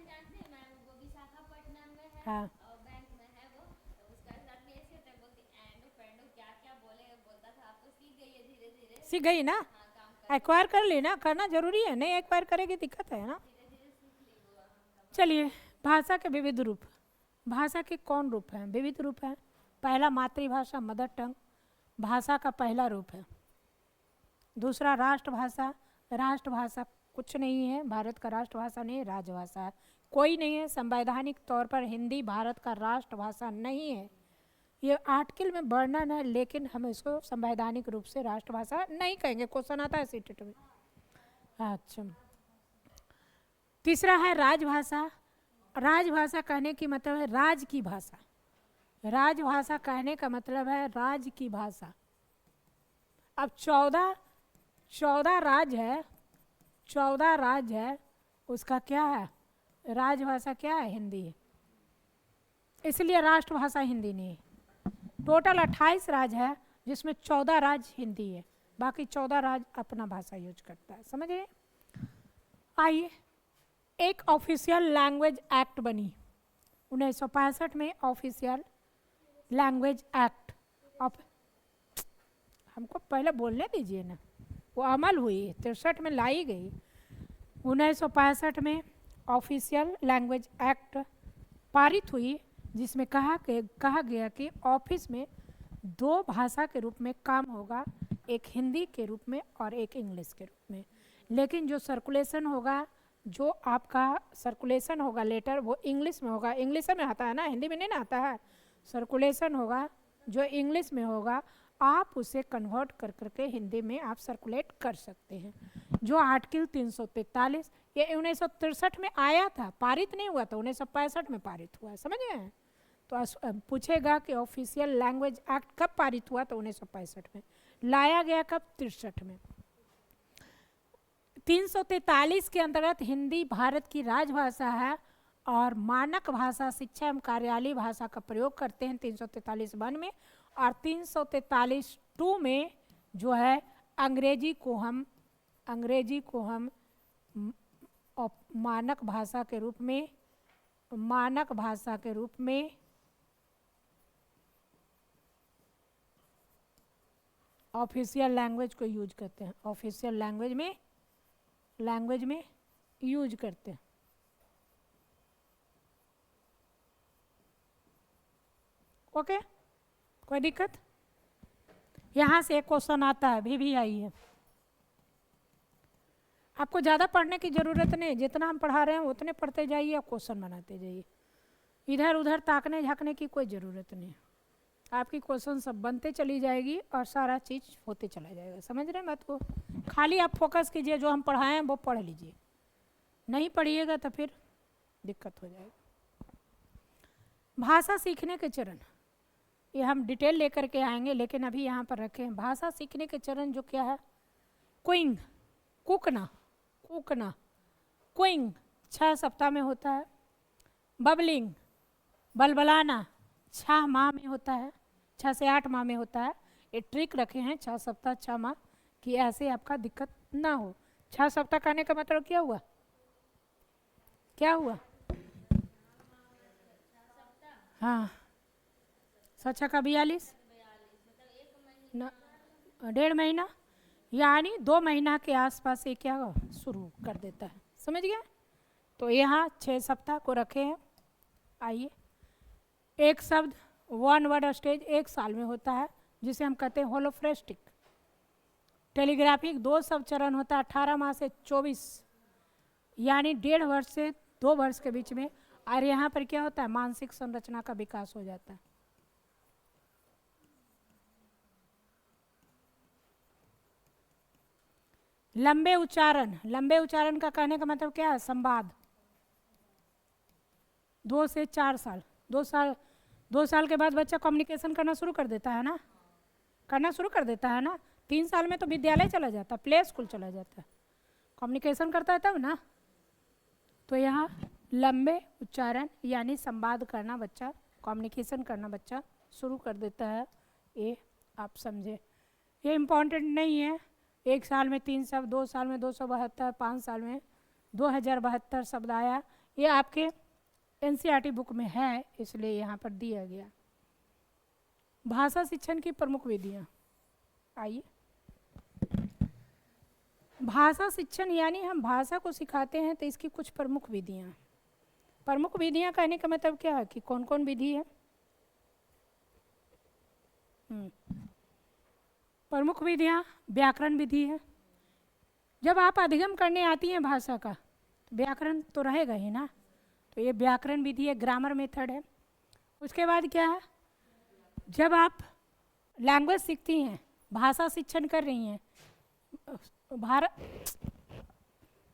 हाँ सीख गई ना, एक्वायर कर ली ना, करना जरूरी है, नहीं एक्वायर करेगी दिक्कत है ना। चलिए, भाषा के विविध रूप, भाषा के कौन रूप हैं, विविध रूप हैं। पहला मातृभाषा मदर टंग, भाषा का पहला रूप है। दूसरा राष्ट्रभाषा, राष्ट्रभाषा कुछ नहीं है, भारत का राष्ट्रभाषा नहीं है, राजभाषा है, कोई नहीं है। संवैधानिक तौर पर हिंदी भारत का राष्ट्रभाषा नहीं है, ये आर्टिकल में वर्णन है, लेकिन हम इसको संवैधानिक रूप से राष्ट्रभाषा नहीं कहेंगे। क्वेश्चन आता है सीटेट में। अच्छा, तीसरा है राजभाषा। राजभाषा कहने की मतलब है राज की भाषा, राजभाषा कहने का मतलब है राज की भाषा। अब 14 राज्य है, 14 राज्य है, उसका क्या है राजभाषा, क्या है हिंदी है, इसलिए राष्ट्रभाषा हिंदी नहीं है। टोटल 28 राज्य है जिसमें 14 राज्य हिंदी है, बाकी 14 राज्य अपना भाषा यूज करता है, समझिए। आइए, एक ऑफिशियल लैंग्वेज एक्ट बनी 1965 में, ऑफिशियल लैंग्वेज एक्ट। हमको पहले बोलने दीजिए ना, वो अमल हुई 63 में लाई गई। 1965 में ऑफिशियल लैंग्वेज एक्ट पारित हुई, जिसमें कहा गया कि ऑफिस में 2 भाषा के रूप में काम होगा, एक हिंदी के रूप में और एक इंग्लिश के रूप में। लेकिन जो सर्कुलेशन होगा, जो आपका सर्कुलेशन होगा लेटर, वो इंग्लिश में होगा। इंग्लिश में आता है ना, हिंदी में नहीं ना आता है। सर्कुलेशन होगा जो इंग्लिश में होगा, आप उसे कन्वर्ट कर करके हिंदी में आप सर्कुलेट कर सकते हैं। जो आर्टिकल 343 ये 1963 में आया था, पारित नहीं हुआ था, 1965 में पारित हुआ है, समझ गए। तो पूछेगा कि ऑफिशियल लैंग्वेज एक्ट कब पारित हुआ, तो 1965 में। लाया गया कब, 63 में। 343 के अंतर्गत हिंदी भारत की राजभाषा है और मानक भाषा शिक्षा एवं कार्यालय भाषा का प्रयोग करते हैं 343(1) में। और 343(2) में जो है अंग्रेजी को हम मानक भाषा के रूप में ऑफिशियल लैंग्वेज को यूज करते हैं, ऑफिशियल लैंग्वेज में यूज करते हैं। ओके, कोई दिक्कत? यहाँ से एक क्वेश्चन आता है, भी आई है। आपको ज़्यादा पढ़ने की ज़रूरत नहीं, जितना हम पढ़ा रहे हैं उतने पढ़ते जाइए और क्वेश्चन बनाते जाइए। इधर उधर ताकने झाँकने की कोई ज़रूरत नहीं। आपकी क्वेश्चन सब बनते चली जाएगी और सारा चीज़ होते चला जाएगा। समझ रहे हैं बात को? खाली आप फोकस कीजिए, जो हम पढ़ाएं हैं वो पढ़ लीजिए। नहीं पढ़िएगा तो फिर दिक्कत हो जाएगी। भाषा सीखने के चरण, ये हम डिटेल लेकर के आएंगे, लेकिन अभी यहाँ पर रखे हैं। भाषा सीखने के चरण जो क्या है, क्विंग, कुकना, क्विंग 6 सप्ताह में होता है। बबलिंग, बलबलाना 6 माह में होता है, 6 से 8 माह में होता है। ये ट्रिक रखे हैं 6 सप्ताह 6 माह, कि ऐसे आपका दिक्कत ना हो। 6 सप्ताह कहने का मतलब क्या हुआ? हाँ, 6 का 42 न, 1.5 महीना, यानी 2 महीना के आसपास ये क्या शुरू कर देता है। समझ गया? तो यहाँ 6 सप्ताह को रखे हैं। आइए, एक शब्द 1 वर्ड स्टेज 1 साल में होता है, जिसे हम कहते हैं होलोफ्रेस्टिक। टेलीग्राफिक 2 शब्द चरण होता है 18 माह से 24, यानी 1.5 वर्ष से 2 वर्ष के बीच में। और यहाँ पर क्या होता है, मानसिक संरचना का विकास हो जाता है। लंबे उच्चारण का कहने का मतलब क्या है, संवाद। 2 से 4 साल, 2 साल के बाद बच्चा कम्युनिकेशन करना शुरू कर देता है ना। 3 साल में तो विद्यालय चला जाता, प्ले स्कूल चला जाता है, कम्युनिकेशन करता है तब ना। तो यहाँ लंबे उच्चारण यानी संवाद करना बच्चा, कम्युनिकेशन करना बच्चा शुरू कर देता है। ये आप समझे, ये इम्पॉर्टेंट नहीं है। 1 साल में 3 शब्द, 2 साल में 272, 5 साल में 2072 शब्द आया। ये आपके NCERT बुक में है, इसलिए यहाँ पर दिया गया। भाषा शिक्षण की प्रमुख विधियाँ, आइए। भाषा शिक्षण यानी हम भाषा को सिखाते हैं, तो इसकी कुछ प्रमुख विधियाँ कहने का मतलब क्या है कि कौन कौन विधि है। प्रमुख विधियाँ, व्याकरण विधि है। जब आप अधिगम करने आती हैं भाषा का, तो व्याकरण तो रहेगा ही ना, तो ये व्याकरण विधि है, ग्रामर मेथड है। उसके बाद क्या है, जब आप लैंग्वेज सीखती हैं, भाषा शिक्षण कर रही हैं,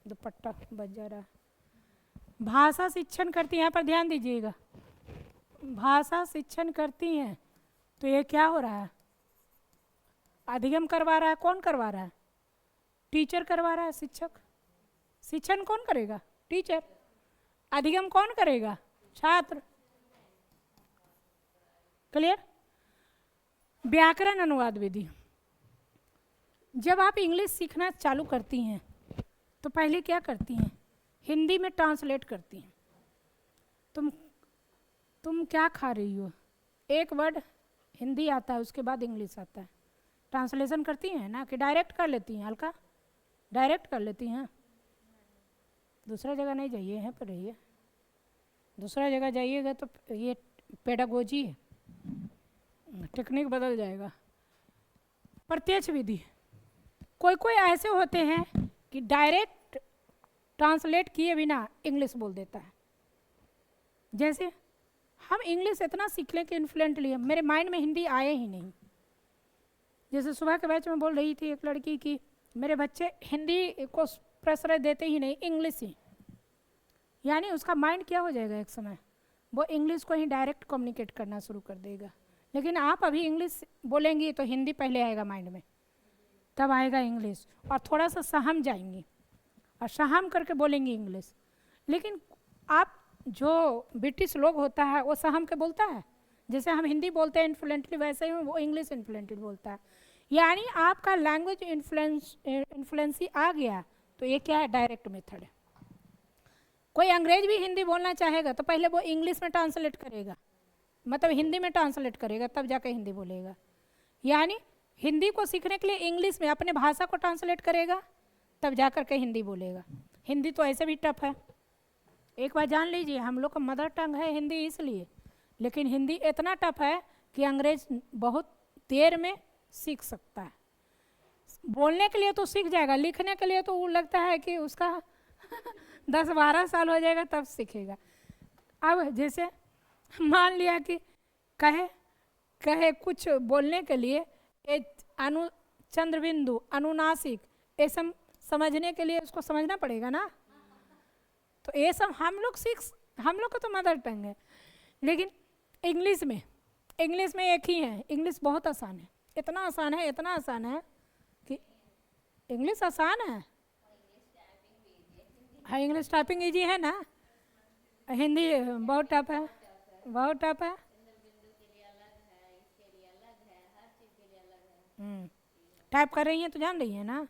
दुपट्टा बज जा रहा है, भाषा शिक्षण करती हैं, यहाँ पर ध्यान दीजिएगा, भाषा शिक्षण करती हैं, तो ये क्या हो रहा है, अधिगम करवा रहा है। कौन करवा रहा है? टीचर करवा रहा है, शिक्षक। शिक्षण कौन करेगा? टीचर। अधिगम कौन करेगा? छात्र। क्लियर? व्याकरण अनुवाद विधि, जब आप इंग्लिश सीखना चालू करती हैं तो पहले क्या करती हैं, हिंदी में ट्रांसलेट करती हैं। तुम क्या खा रही हो, एक वर्ड हिंदी आता है, उसके बाद इंग्लिश आता है, ट्रांसलेशन करती हैं ना, कि डायरेक्ट कर लेती हैं? हल्का डायरेक्ट कर लेती हैं। दूसरा जगह नहीं जाइए, यहाँ पर रहिए। दूसरा जगह जाइएगा तो ये पेडागोजी है, टेक्निक बदल जाएगा। प्रत्यक्ष विधि, कोई कोई ऐसे होते हैं कि डायरेक्ट ट्रांसलेट किए बिना इंग्लिश बोल देता है। जैसे हम इंग्लिश इतना सीख लें कि इन्फ्लुएंटली मेरे माइंड में हिंदी आए ही नहीं। जैसे सुबह के बैच में बोल रही थी एक लड़की की मेरे बच्चे हिंदी को प्रश्रय देते ही नहीं, इंग्लिश ही, यानी उसका माइंड क्या हो जाएगा, एक समय वो इंग्लिश को ही डायरेक्ट कम्युनिकेट करना शुरू कर देगा। लेकिन आप अभी इंग्लिश बोलेंगी तो हिंदी पहले आएगा माइंड में, तब आएगा इंग्लिश, और थोड़ा सा सहम जाएंगी और सहम करके बोलेंगी इंग्लिश। लेकिन आप जो ब्रिटिश लोग होता है वो सहम के बोलता है, जैसे हम हिंदी बोलते हैं इन्फ्लुएंटली, वैसे ही वो इंग्लिश इन्फ्लुएंटली बोलता है। यानी आपका लैंग्वेज इन्फ्लुएंसी आ गया तो ये क्या है, डायरेक्ट मेथड है। कोई अंग्रेज भी हिंदी बोलना चाहेगा तो पहले वो इंग्लिश में ट्रांसलेट करेगा, मतलब हिंदी में ट्रांसलेट करेगा, तब जाकर हिंदी बोलेगा। यानी हिंदी को सीखने के लिए इंग्लिश में अपने भाषा को ट्रांसलेट करेगा, तब जाकर के हिंदी बोलेगा। हिंदी तो ऐसे भी टफ है, एक बार जान लीजिए, हम लोग का मदर टंग है हिंदी इसलिए, लेकिन हिंदी इतना टफ है कि अंग्रेज बहुत देर में सीख सकता है। बोलने के लिए तो सीख जाएगा, लिखने के लिए तो वो लगता है कि उसका 10-12 साल हो जाएगा तब सीखेगा। अब जैसे मान लिया कि कहे कुछ बोलने के लिए चंद्र बिंदु, अनुनासिक, ये सब समझने के लिए उसको समझना पड़ेगा ना। तो ये सब हम लोग का तो मदर टंग है। लेकिन इंग्लिश में एक ही है, इंग्लिश बहुत आसान है, इतना आसान है कि इंग्लिश आसान है। हाँ, इंग्लिश टाइपिंग इजी है ना, हिंदी बहुत टफ है, बहुत टफ है। टाइप कर रही हैं तो जान रही हैं ना।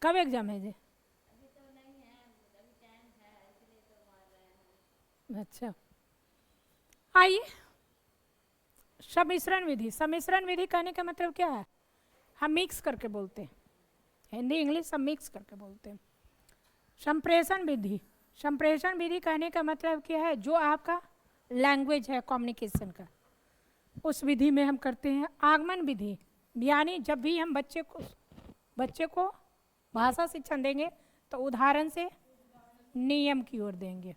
कब एग्जाम है जी? अच्छा, आइए सम्मिश्रण विधि। सम्मिश्रण विधि कहने का मतलब क्या है, हम मिक्स करके बोलते हैं, हिंदी इंग्लिश सब मिक्स करके बोलते हैं। संप्रेषण विधि, संप्रेषण विधि कहने का मतलब क्या है, जो आपका लैंग्वेज है कम्युनिकेशन का, उस विधि में हम करते हैं। आगमन विधि, यानी जब भी हम बच्चे को भाषा शिक्षण देंगे तो उदाहरण से नियम की ओर देंगे।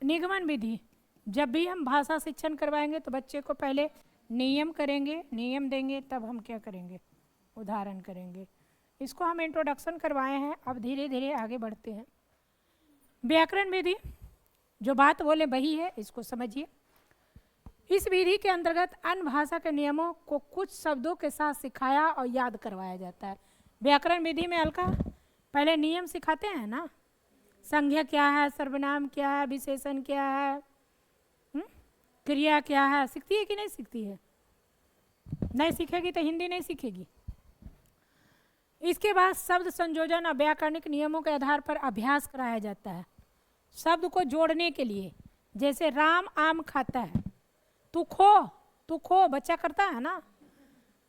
निगमन विधि, जब भी हम भाषा शिक्षण करवाएंगे तो बच्चे को पहले नियम करेंगे, नियम देंगे, तब हम क्या करेंगे, उदाहरण करेंगे। इसको हम इंट्रोडक्शन करवाए हैं, अब धीरे धीरे आगे बढ़ते हैं। व्याकरण विधि, जो बात बोले वही है, इसको समझिए। इस विधि के अंतर्गत अन्य भाषा के नियमों को कुछ शब्दों के साथ सिखाया और याद करवाया जाता है। व्याकरण विधि में अलका पहले नियम सिखाते हैं ना, संज्ञा क्या है, सर्वनाम क्या है, विशेषण क्या है, क्रिया क्या है, सीखती है कि नहीं सीखती है? नहीं सीखेगी तो हिंदी नहीं सीखेगी। इसके बाद शब्द संयोजन और व्याकरणिक नियमों के आधार पर अभ्यास कराया जाता है, शब्द को जोड़ने के लिए। जैसे राम आम खाता है, तू खो बच्चा करता है ना,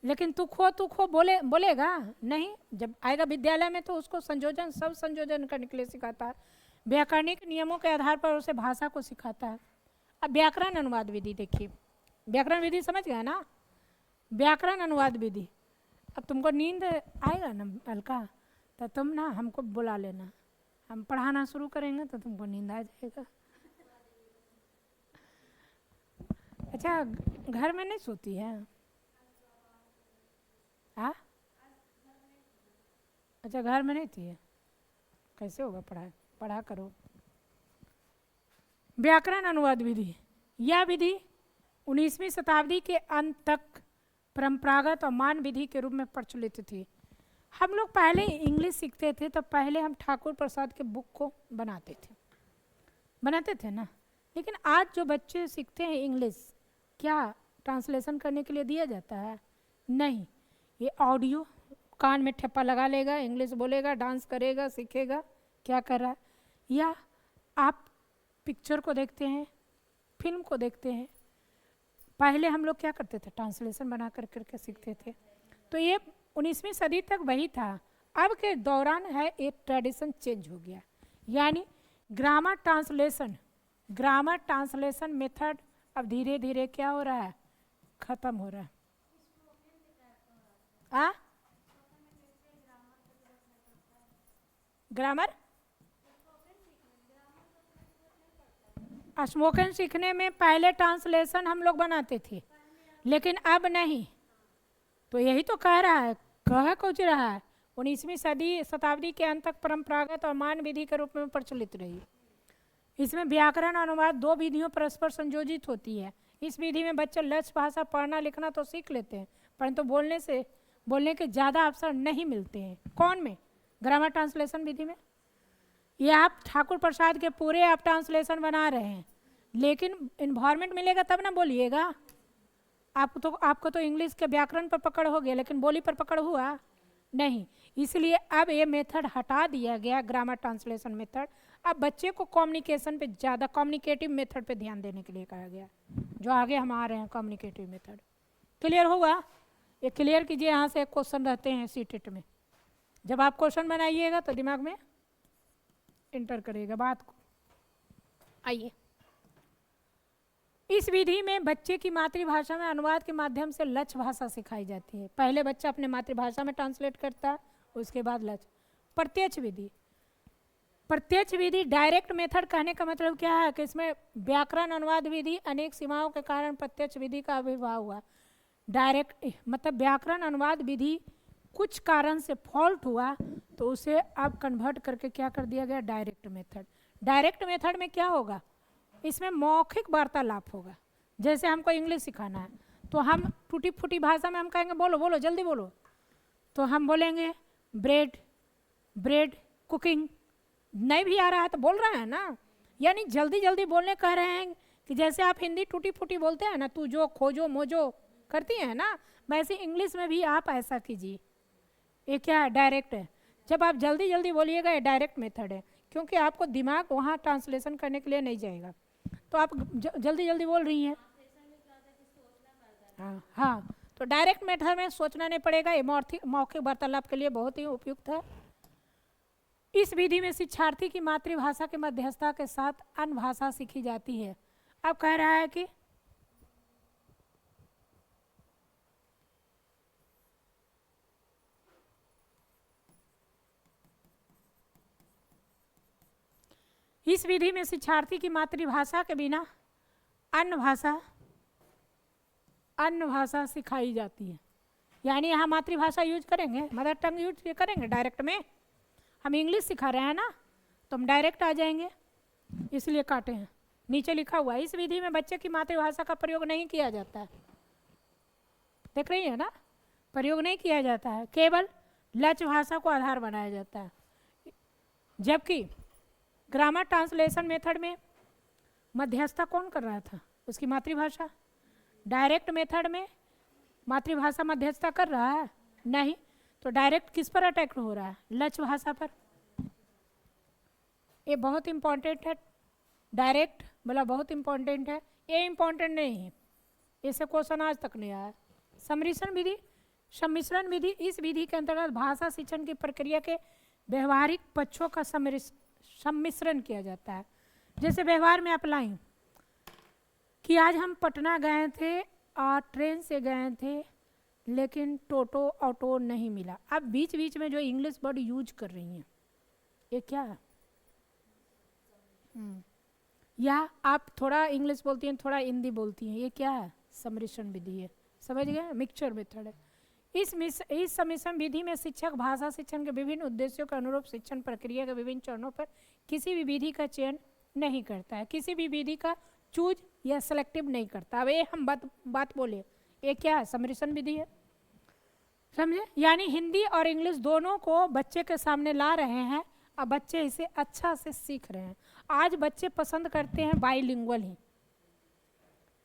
लेकिन तू खो बोलेगा नहीं। जब आएगा विद्यालय में तो उसको संयोजन, सब संयोजन करने के लिए सिखाता है। व्याकरणिक नियमों के आधार पर उसे भाषा को सिखाता है। अब व्याकरण अनुवाद विधि देखिए, व्याकरण विधि समझ गया ना, व्याकरण अनुवाद विधि। अब तुमको नींद आएगा ना हल्का, तो तुम ना हमको बुला लेना, हम पढ़ाना शुरू करेंगे तो तुमको नींद आ जाएगा। अच्छा, घर में नहीं सोती है? हाँ, अच्छा घर में नहीं थी है, कैसे होगा पढ़ा करो। व्याकरण अनुवाद विधि, यह विधि 19वीं शताब्दी के अंत तक परंपरागत और मान विधि के रूप में प्रचलित थी। हम लोग पहले इंग्लिश सीखते थे तो पहले हम ठाकुर प्रसाद के बुक को बनाते थे ना। लेकिन आज जो बच्चे सीखते हैं इंग्लिश, क्या ट्रांसलेशन करने के लिए दिया जाता है? नहीं, ये ऑडियो कान में ठप्पा लगा लेगा, इंग्लिश बोलेगा, डांस करेगा, सीखेगा क्या कर रहा है। या आप पिक्चर को देखते हैं, फिल्म को देखते हैं। पहले हम लोग क्या करते थे, ट्रांसलेशन बना करके सीखते थे। तो ये 19वीं सदी तक वही था। अब के दौरान है एक ट्रेडिशन चेंज हो गया, यानी ग्रामर ट्रांसलेशन मेथड अब धीरे धीरे क्या हो रहा है, खत्म हो रहा है। आ ग्रामर स्पोकन सीखने में पहले ट्रांसलेशन हम लोग बनाते थे, लेकिन अब नहीं। तो यही तो कह रहा है, कह कुछ रहा है। 19वीं शताब्दी के अंत तक परंपरागत और मान विधि के रूप में प्रचलित रही। इसमें व्याकरण अनुवाद दो विधियों परस्पर संयोजित होती है। इस विधि में बच्चे लक्ष्य भाषा पढ़ना लिखना तो सीख लेते हैं, परंतु बोलने के ज़्यादा अवसर नहीं मिलते हैं। कौन में? ग्रामर ट्रांसलेशन विधि में। ये आप ठाकुर प्रसाद के पूरे आप ट्रांसलेशन बना रहे हैं, लेकिन इन्वायरमेंट मिलेगा तब ना बोलिएगा। आपको तो इंग्लिश के व्याकरण पर पकड़ हो गया, लेकिन बोली पर पकड़ हुआ नहीं। इसलिए अब ये मेथड हटा दिया गया, ग्रामर ट्रांसलेशन मेथड। अब बच्चे को कम्युनिकेशन पे ज़्यादा, कम्युनिकेटिव मेथड पे ध्यान देने के लिए कहा गया, जो आगे हम आ रहे हैं कम्युनिकेटिव मेथड। क्लियर होगा? ये क्लियर कीजिए। यहाँ से एक क्वेश्चन रहते हैं सीटेट में, जब आप क्वेश्चन बनाइएगा तो दिमाग में इंटर करेगा बात को। आइए, इस विधि में बच्चे की मातृभाषा में अनुवाद के माध्यम से लक्ष्य भाषा सिखाई जाती है। पहले बच्चा अपने मातृभाषा में ट्रांसलेट करता है, उसके बाद लक्ष्य। प्रत्यक्ष विधि, प्रत्यक्ष विधि डायरेक्ट मेथड कहने का मतलब क्या है कि इसमें व्याकरण अनुवाद विधि अनेक सीमाओं के कारण प्रत्यक्ष विधि का आविर्भाव हुआ। डायरेक्ट मतलब व्याकरण अनुवाद विधि कुछ कारण से फॉल्ट हुआ, तो उसे अब कन्वर्ट करके क्या कर दिया गया? Direct method. डायरेक्ट मेथड में क्या होगा? इसमें मौखिक वार्तालाप होगा। जैसे हमको इंग्लिश सिखाना है, तो हम टूटी फूटी भाषा में हम कहेंगे बोलो बोलो जल्दी बोलो, तो हम बोलेंगे ब्रेड ब्रेड कुकिंग। नहीं भी आ रहा है तो बोल रहे हैं ना, यानी जल्दी जल्दी बोलने कह रहे हैं कि जैसे आप हिंदी टूटी फूटी बोलते हैं ना, तू जो खोजो मोजो करती हैं ना, वैसे इंग्लिश में भी आप ऐसा कीजिए। ये क्या है? डायरेक्ट है। जब आप जल्दी जल्दी बोलिएगा, ये डायरेक्ट मेथड है, क्योंकि आपको दिमाग वहाँ ट्रांसलेशन करने के लिए नहीं जाएगा, तो आप जल्दी जल्दी बोल रही हैं। हाँ, तो डायरेक्ट मेथड में सोचना नहीं पड़ेगा। ये मौखिक वार्तालाप के लिए बहुत ही उपयुक्त है। इस विधि में शिक्षार्थी की मातृभाषा के मध्यस्थता के साथ अन्य भाषा सीखी जाती है। अब कह रहा है कि इस विधि में शिक्षार्थी की मातृभाषा के बिना अन्य भाषा सिखाई जाती है। यानी यहाँ मातृभाषा यूज करेंगे, मदर टंग यूज करेंगे। डायरेक्ट में हम इंग्लिश सिखा रहे हैं ना, तो हम डायरेक्ट आ जाएंगे, इसलिए काटे हैं। नीचे लिखा हुआ है, इस विधि में बच्चे की मातृभाषा का प्रयोग नहीं किया जाता है। देख रही है ना, प्रयोग नहीं किया जाता है, केवल लक्ष्य भाषा को आधार बनाया जाता है। जबकि ग्रामर ट्रांसलेशन मेथड में मध्यस्थता कौन कर रहा था? उसकी मातृभाषा। डायरेक्ट मेथड में मातृभाषा मध्यस्थता कर रहा है? नहीं। तो डायरेक्ट किस पर अटैक हो रहा है? लक्ष्य भाषा पर। ये बहुत इंपॉर्टेंट है। डायरेक्ट बोला बहुत इंपॉर्टेंट है, ये इंपॉर्टेंट नहीं है, इससे क्वेश्चन आज तक नहीं आया। सम्मिश्रण विधि, इस विधि के अंतर्गत भाषा शिक्षण की प्रक्रिया के व्यवहारिक पक्षों का सम्मिश्रण किया जाता है। जैसे व्यवहार में अप्लाई कि आज हम पटना गए थे और ट्रेन से गए थे, लेकिन टोटो ऑटो नहीं मिला। अब बीच बीच में जो इंग्लिश वर्ड यूज कर रही हैं, ये क्या है? या आप थोड़ा इंग्लिश बोलती हैं, थोड़ा हिंदी बोलती हैं, ये क्या है? सम्मिश्रण विधि है। समझ गए? मिक्सचर मेथड है। इस सम्मिश्रण विधि में शिक्षक भाषा शिक्षण के विभिन्न उद्देश्यों के अनुरूप शिक्षण प्रक्रिया के विभिन्न चरणों पर किसी भी विधि का चयन नहीं करता है, किसी भी विधि का चूज या सेलेक्टिव नहीं करता। अब ये हम बात बोले, ये क्या है? सम्मिश्रण विधि है। समझे? यानी हिंदी और इंग्लिश दोनों को बच्चे के सामने ला रहे हैं, अब बच्चे इसे अच्छा से सीख रहे हैं। आज बच्चे पसंद करते हैं बाईलिंगुअल ही।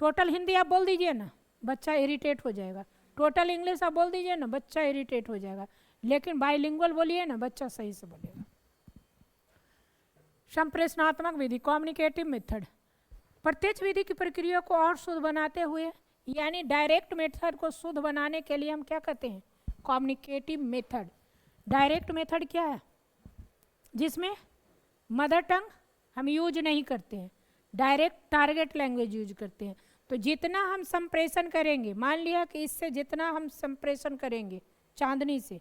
टोटल हिंदी आप बोल दीजिए ना, बच्चा इरिटेट हो जाएगा। टोटल इंग्लिश आप बोल दीजिए ना, बच्चा इरिटेट हो जाएगा। लेकिन बाईलिंगुअल बोलिए ना, बच्चा सही से बोलेगा। संप्रेषणात्मक विधि, कम्युनिकेटिव मेथड, प्रत्यक्ष विधि की प्रक्रिया को और शुद्ध बनाते हुए, यानी डायरेक्ट मेथड को शुद्ध बनाने के लिए हम क्या कहते हैं? Communicative method. डायरेक्ट मेथड क्या है? जिसमें मदर टंग हम यूज नहीं करते हैं, डायरेक्ट टारगेट लैंग्वेज यूज करते हैं। तो जितना हम संप्रेषण करेंगे, मान लिया कि इससे जितना हम संप्रेषण करेंगे, चांदनी से,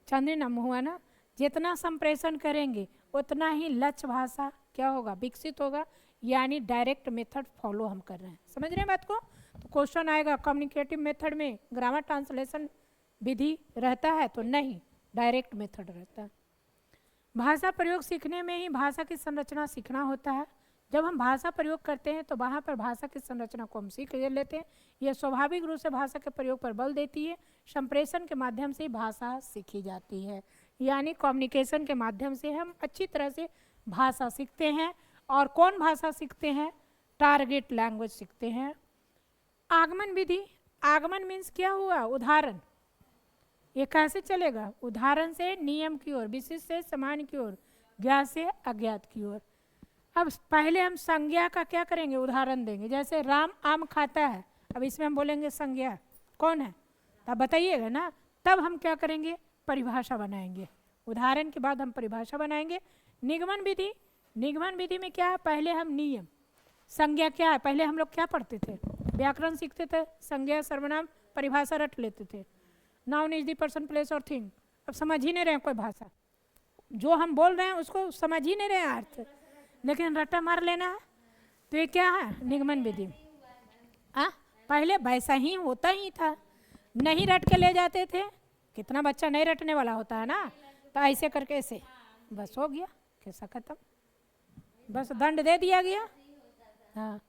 चांदनी नाम हुआ ना, जितना संप्रेषण करेंगे उतना ही लक्ष्य भाषा क्या होगा, विकसित होगा, यानी डायरेक्ट मेथड फॉलो हम कर रहे हैं। समझ रहे हैं बात को? तो क्वेश्चन आएगा कम्युनिकेटिव मेथड में ग्रामर ट्रांसलेशन विधि रहता है तो नहीं, डायरेक्ट मेथड रहता है। भाषा प्रयोग सीखने में ही भाषा की संरचना सीखना होता है। जब हम भाषा प्रयोग करते हैं तो वहाँ पर भाषा की संरचना को हम सीख लेते हैं। यह स्वाभाविक रूप से भाषा के प्रयोग पर बल देती है। संप्रेषण के माध्यम से भाषा सीखी जाती है, यानी कम्युनिकेशन के माध्यम से हम अच्छी तरह से भाषा सीखते हैं। और कौन भाषा सीखते हैं? टारगेट लैंग्वेज सीखते हैं। आगमन विधि, आगमन मीन्स क्या हुआ, उदाहरण। ये कैसे चलेगा? उदाहरण से नियम की ओर, विशिष्ट से सामान्य की ओर, ज्ञात से अज्ञात की ओर। अब पहले हम संज्ञा का क्या करेंगे, उदाहरण देंगे। जैसे राम आम खाता है, अब इसमें हम बोलेंगे संज्ञा कौन है, तब बताइएगा ना। तब हम क्या करेंगे, परिभाषा बनाएंगे। उदाहरण के बाद हम परिभाषा बनाएंगे। निगमन विधि, निगमन विधि में क्या है, पहले हम नियम, संज्ञा क्या है, पहले हम लोग क्या पढ़ते थे, व्याकरण सीखते थे, संज्ञा सर्वनाम परिभाषा रट लेते थे। Noun is the person place और थिंग। अब समझ ही नहीं रहे कोई भाषा, जो हम बोल रहे हैं उसको समझ ही नहीं रहे अर्थ, लेकिन रट्टा मार लेना है। तो ये क्या है, निगमन विधि। पहले वैसा ही होता ही था, नहीं रट के ले जाते थे। कितना बच्चा नहीं रटने वाला होता है ना, तो ऐसे करके ऐसे बस हो गया, कैसा खत्म, बस दंड दे दिया गया। हाँ,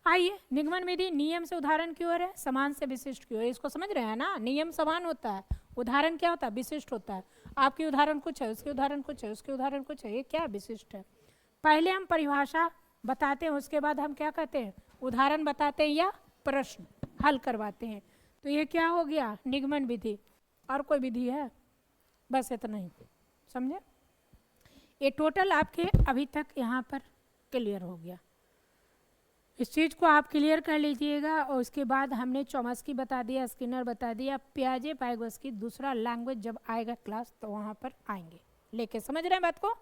आइए निगमन विधि नियम से उदाहरण की ओर है, समान से विशिष्ट की ओर। इसको समझ रहे हैं ना, नियम समान होता है, उदाहरण क्या होता है, विशिष्ट होता है। आपकी उदाहरण कुछ है, उसके उदाहरण कुछ है, उसके उदाहरण कुछ है, ये क्या विशिष्ट है। पहले हम परिभाषा बताते हैं, उसके बाद हम क्या कहते हैं, उदाहरण बताते हैं या प्रश्न हल करवाते हैं। तो ये क्या हो गया, निगमन विधि। और कोई विधि है? बस इतना ही, समझे। ये टोटल आपके अभी तक यहाँ पर क्लियर हो गया। इस चीज़ को आप क्लियर कर लीजिएगा। और उसके बाद हमने चॉम्स्की बता दिया, स्किनर बता दिया, पियाजे वाइगोत्स्की दूसरा लैंग्वेज जब आएगा क्लास तो वहाँ पर आएंगे लेके। समझ रहे हैं बात को?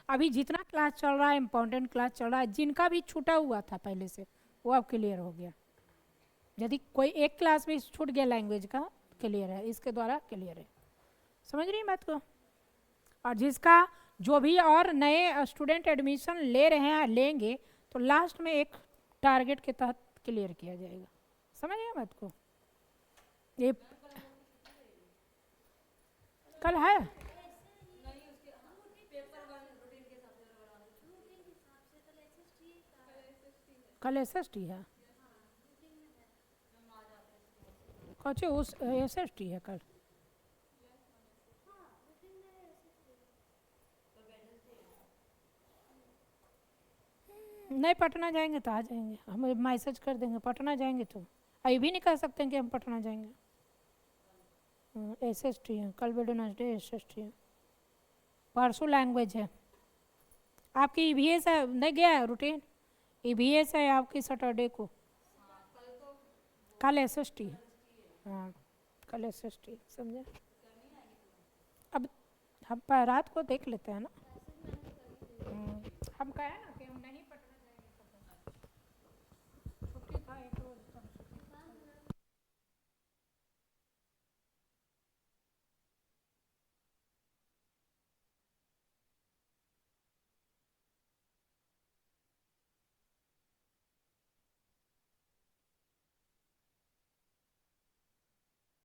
अभी जितना क्लास चल रहा है, इम्पोर्टेंट क्लास चल रहा है, जिनका भी छूटा हुआ था पहले से वो अब क्लियर हो गया। यदि कोई एक क्लास भी छूट गया लैंग्वेज का, क्लियर है, इसके द्वारा क्लियर है। समझ रही हैं बात को? और जिसका जो भी और नए स्टूडेंट एडमिशन ले रहे हैं, लेंगे, तो लास्ट में एक टारगेट के तहत क्लियर किया जाएगा। समझ रहे हैं बात को? ये कल है, कल SST है, कौन उस SST है कल? नहीं, पटना जाएंगे तो आ जाएंगे, हम मैसेज कर देंगे। पटना जाएंगे तो अभी भी नहीं कह सकते हैं कि हम पटना जाएंगे। SST है कल, वेडनेसडे SST है, परसों लैंग्वेज है। आपकी EVS है, नहीं गया है रूटीन? EVS है आपकी सैटरडे को, कल SST है। हाँ, कल SST, समझे। अब हम रात को देख लेते हैं ना, हम कहें ना